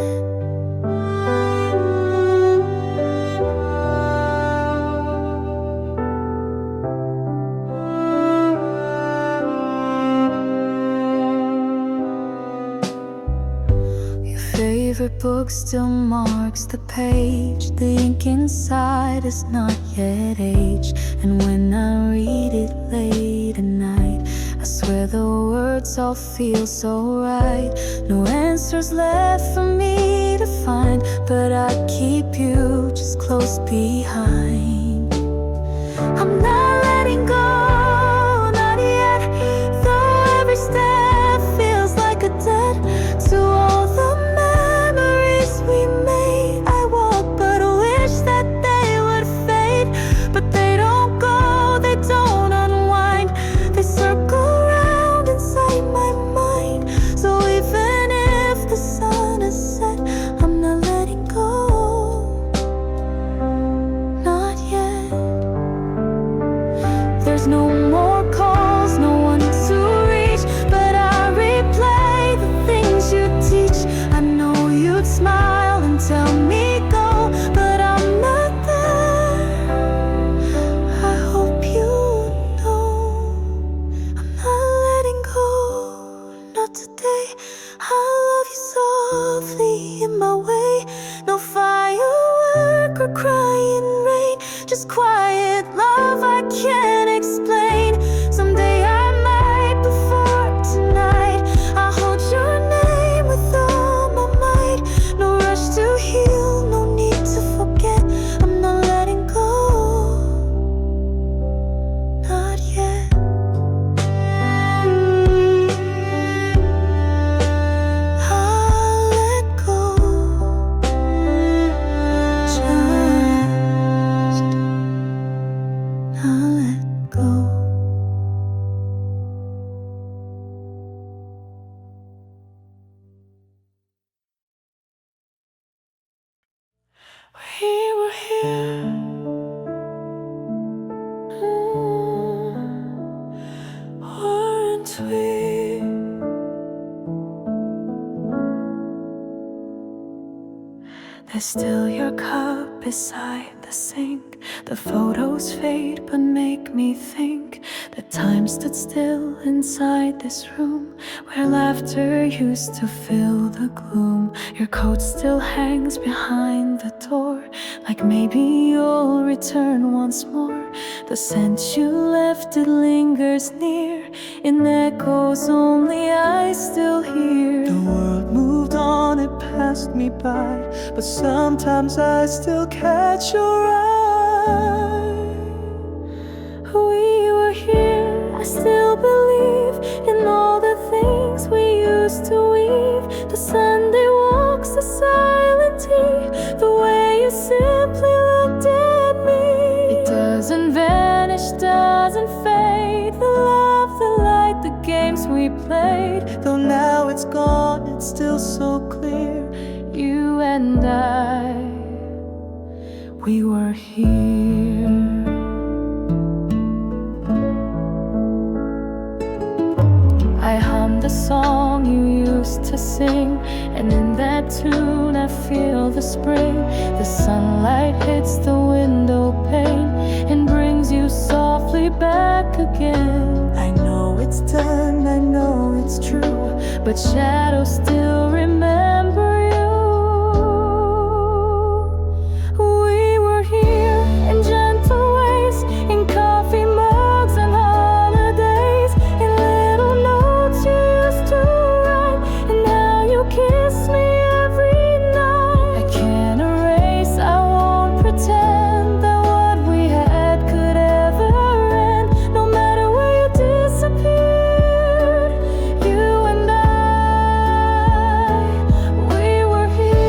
S2: Your favorite book still marks the page, the ink inside is not yet aged. And when I read it late at night, I swear the words all feel so right. No answers left for me to find, but I keep you just close behind. I'm not letting go, not yet, though every step feels like a debt to all the memories we made. I walk but wish that they would fade, but they don't go, they don't unwind, they circle round inside my mind. So even if the sun is set, I'm not letting go, not yet. There's no more calls, no one to reach, but I replay the things you teach. I know you'd smile and tell me go, but I'm not there. I hope you know I'm not letting go, not today. I love you softly in my way, no firework or crying rain, just quiet love I can't explain. Someday I might, before tonight, I hold your name with all my might.
S3: We were here. Weren't we?
S1: There's still your cup beside the sink. The photos fade but make me think that time stood still inside this room where laughter used to fill the gloom. Your coat still hangs behind the door, like maybe you'll return once more. The scent you left, it lingers near, in echoes only I still hear. The world moved on, it passed me by, but sometimes I still catch your eye. We were here, I still believe in all the things we used to weave. The Sunday walks, the silent tea, the way you simply looked at me. It doesn't vanish, doesn't fade. The love, the light, the games we played. Though now it's gone, it's still so clear. You and I, we were here. I hummed the song you used to sing, and in that tune I feel the spring. The sunlight hits the window pane and brings you softly back again. I know it's done, I know it's true, but shadows still remember you. We were here in gentle ways, in coffee mugs and holidays, in little notes you used to write, and now you kiss me every night. I can't erase, I won't pretend that what we had could ever end. No matter where you disappeared, you and I, we were here.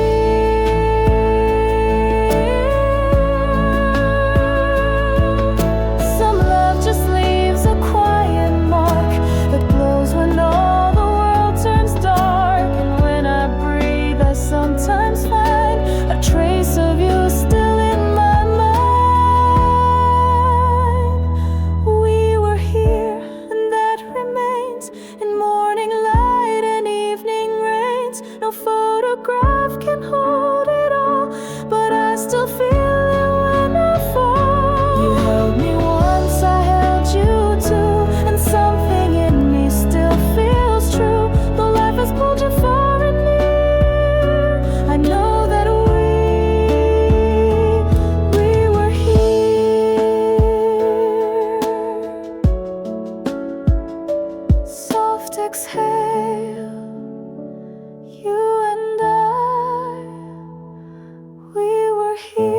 S1: Some love just leaves a quiet mark that glows when all the world turns dark. And when I breathe, I sometimes find a trace of you still in my mind. We were here, and that remains in morning light and evening rains. No photograph can hold it all, but I still feel it when I fall. You held me once, I held you too, and something in me still feels true. Though life has pulled you far and near, I know that we were here. Soft exhale, you and I, we were here.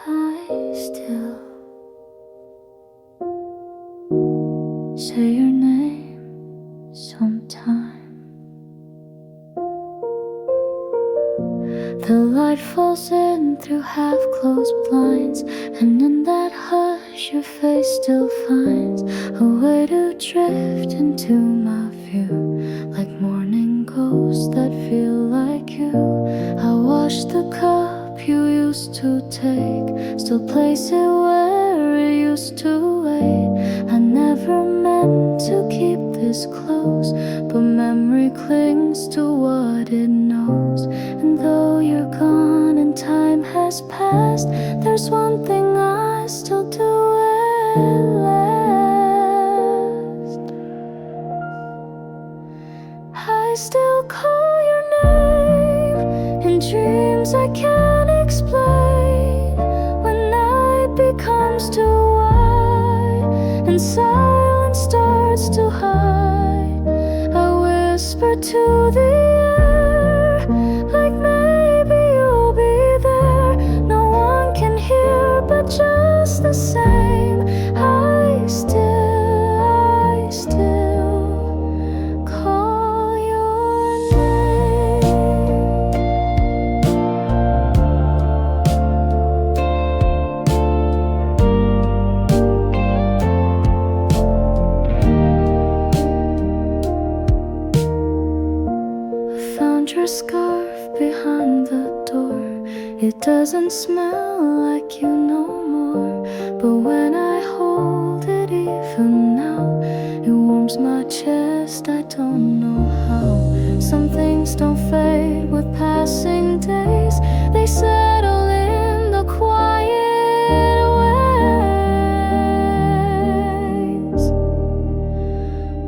S1: I still say your name sometime. The light falls in through half-closed blinds, and in that hush your face still finds a way to drift into my view, like morning ghosts that feel like you. I wash the cup you used to take, still place it where it used to wait. I never meant to keep this close, but memory clings to what it knows. And though you're gone and time has passed, there's one thing I still do at last. I still call your name in dreams I can't explain. When night becomes too wide and silence starts to hide, I whisper to the air, like maybe you'll be there. No one can hear, but just the same, I still call your name.
S2: find your scarf behind the door. It doesn't smell like you no more, but when I hold it even now, it warms my chest, I don't know how. Some things don't fade with passing days, they settle in the quiet ways.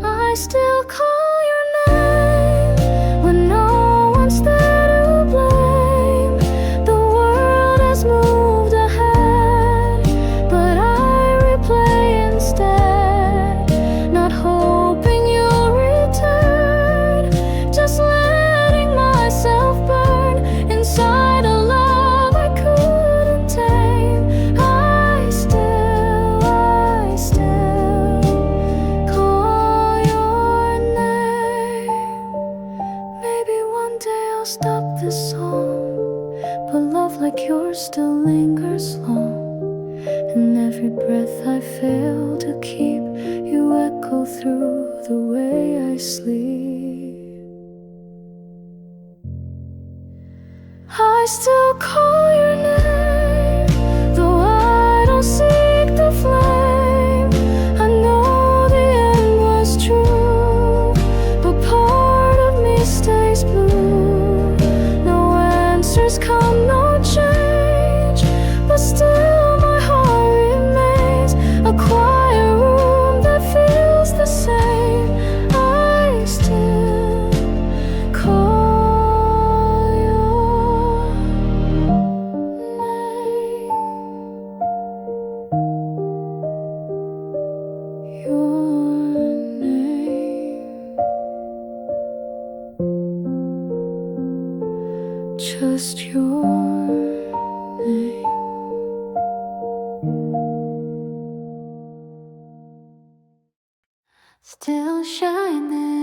S2: I still call your name when no one's there to blame. The world has moved ahead, but I replay instead, not hoping you'll return, just letting myself burn inside a love I couldn't tame. I still call your name. Maybe one day I'll stop this song, but love like yours still lingers long. And every breath I fail to keep, you echo through the way I sleep. I still call your name, though I don't seek the flame. I know the end was true, but part of me stays blue. No answers come, no change, but still my heart remains a quiet room that feels the same. I still call your name. Your name. Just your name. Still shining,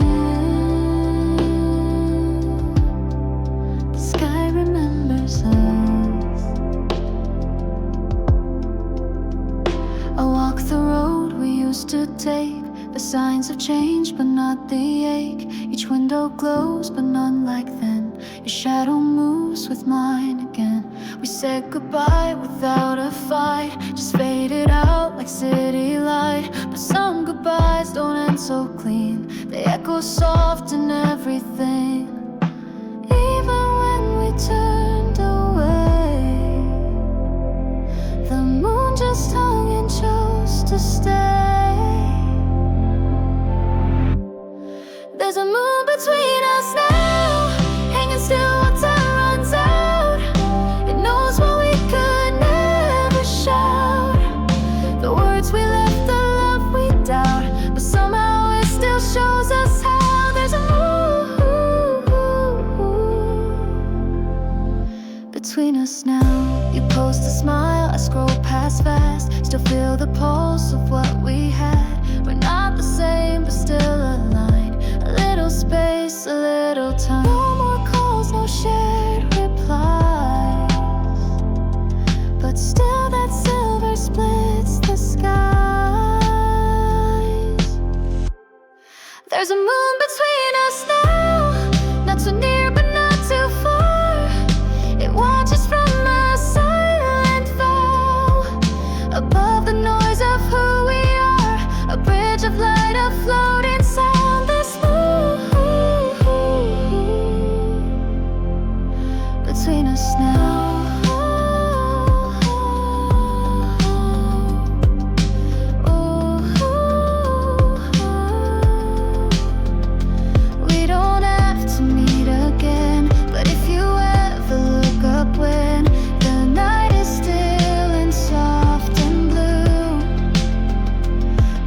S2: the sky remembers us. I walk the road we used to take. The signs have changed, but not the ache. Each window glows, but none like then. Your shadow moves with mine again. We said goodbye without a fight, just faded out like city light. But some goodbyes don't end so clean, they echo soft in everything. Even when we turned away, the moon just hung and chose to stay. There's a moon between us now, hanging still while time runs out. It knows what we could never shout, the words we left, the love we doubt, but somehow it still shows us how. There's a moon between us now. You post a smile, I scroll past fast, still feel the pulse of what we had. We're not the same, but still aligned. A little space, a little time. No more calls, no shared replies, but still that silver splits the skies. There's a moon between us now, not too near but not too far. It watches from a silent vow, above the noise of who we are, a bridge of light, a floating sound. This moon between us now. We don't have to meet again, but if you ever look up when the night is still and soft and blue,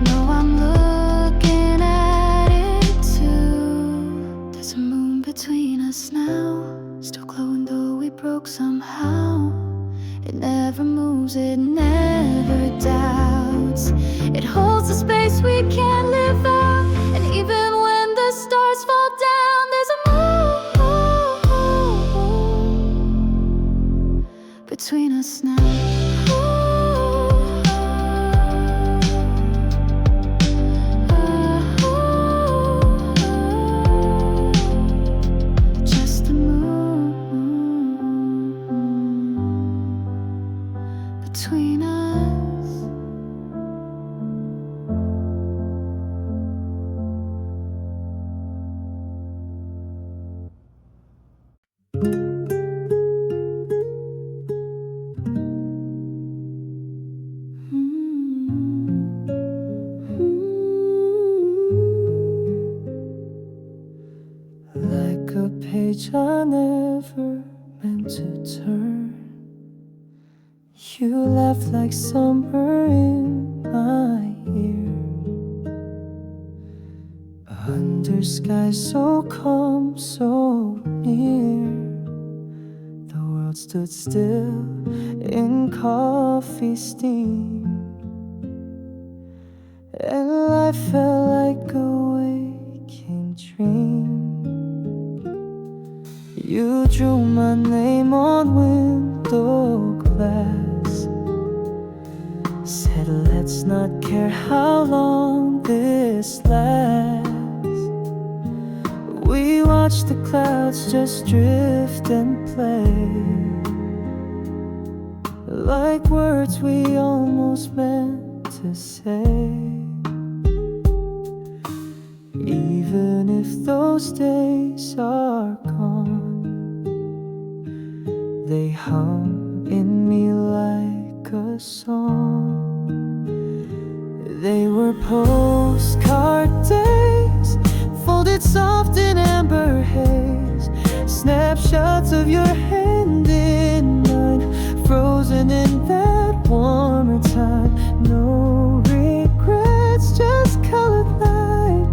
S2: know I'm looking at it too. There's a moon between us now, still glowing though we broke somehow. It never moves, it never doubts. It holds a space we can't live out, and even when the stars fall down, there's a moon between us now. Just
S1: like a page I never meant to turn. You laughed like summer in my ear, under skies so calm, so near. The world stood still in coffee steam, and life felt like a waking dream. You drew my name on window glass, said let's not care how long this lasts. We watched the clouds just drift and play, like words we almost meant to say. Even if those days are gone, they hum in me like a song. They were postcard days, folded soft in amber haze, snapshots of your hand in mine, frozen in that warmer time. No regrets, just colored light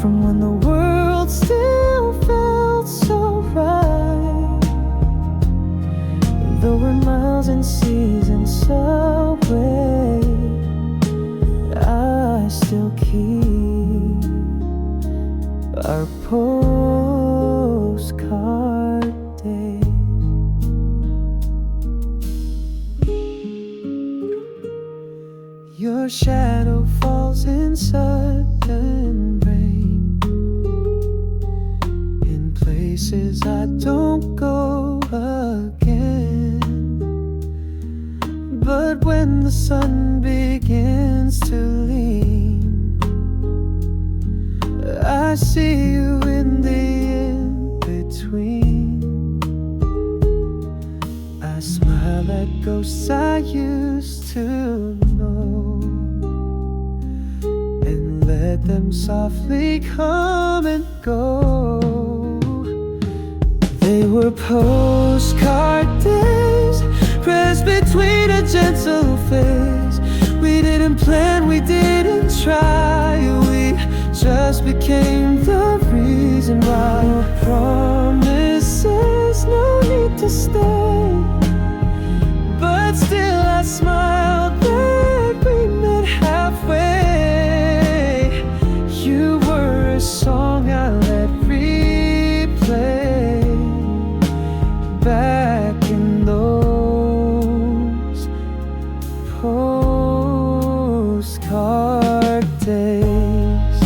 S1: from when the world still felt so right. Though we're miles and seasons away, I still keep our postcard days. Your shadow falls in sudden rain, in places I don't go again. But when the sun begins to lean, I see you in the in-between. I smile at ghosts I used to know, and let them softly come and go. They were postcard days, pressed between a gentle phase. We didn't plan, we didn't try, we just became the reason why. No promises, no need to stay, but still I smiled that we met halfway. You were a song I let replay back in those postcard days.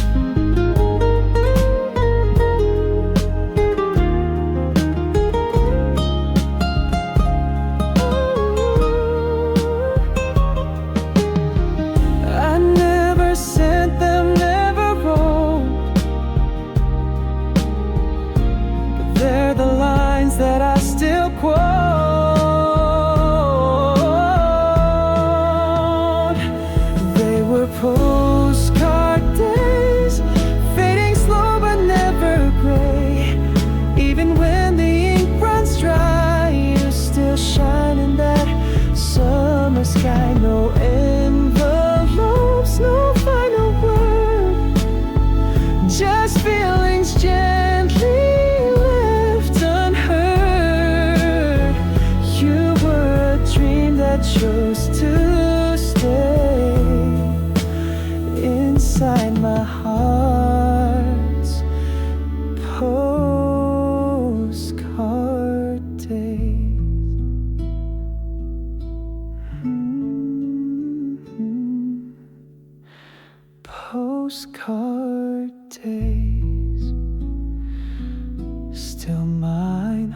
S1: I never sent them, never wrote, but they're the lines that I still quote. They were postcard days, fading slow but never gray. Even when the ink runs dry, you still shine in that summer sky. No envelopes, no final word, just feelings gently left unheard. You were a dream that chose to stay inside my heart's postcard days. Postcard days, still mine.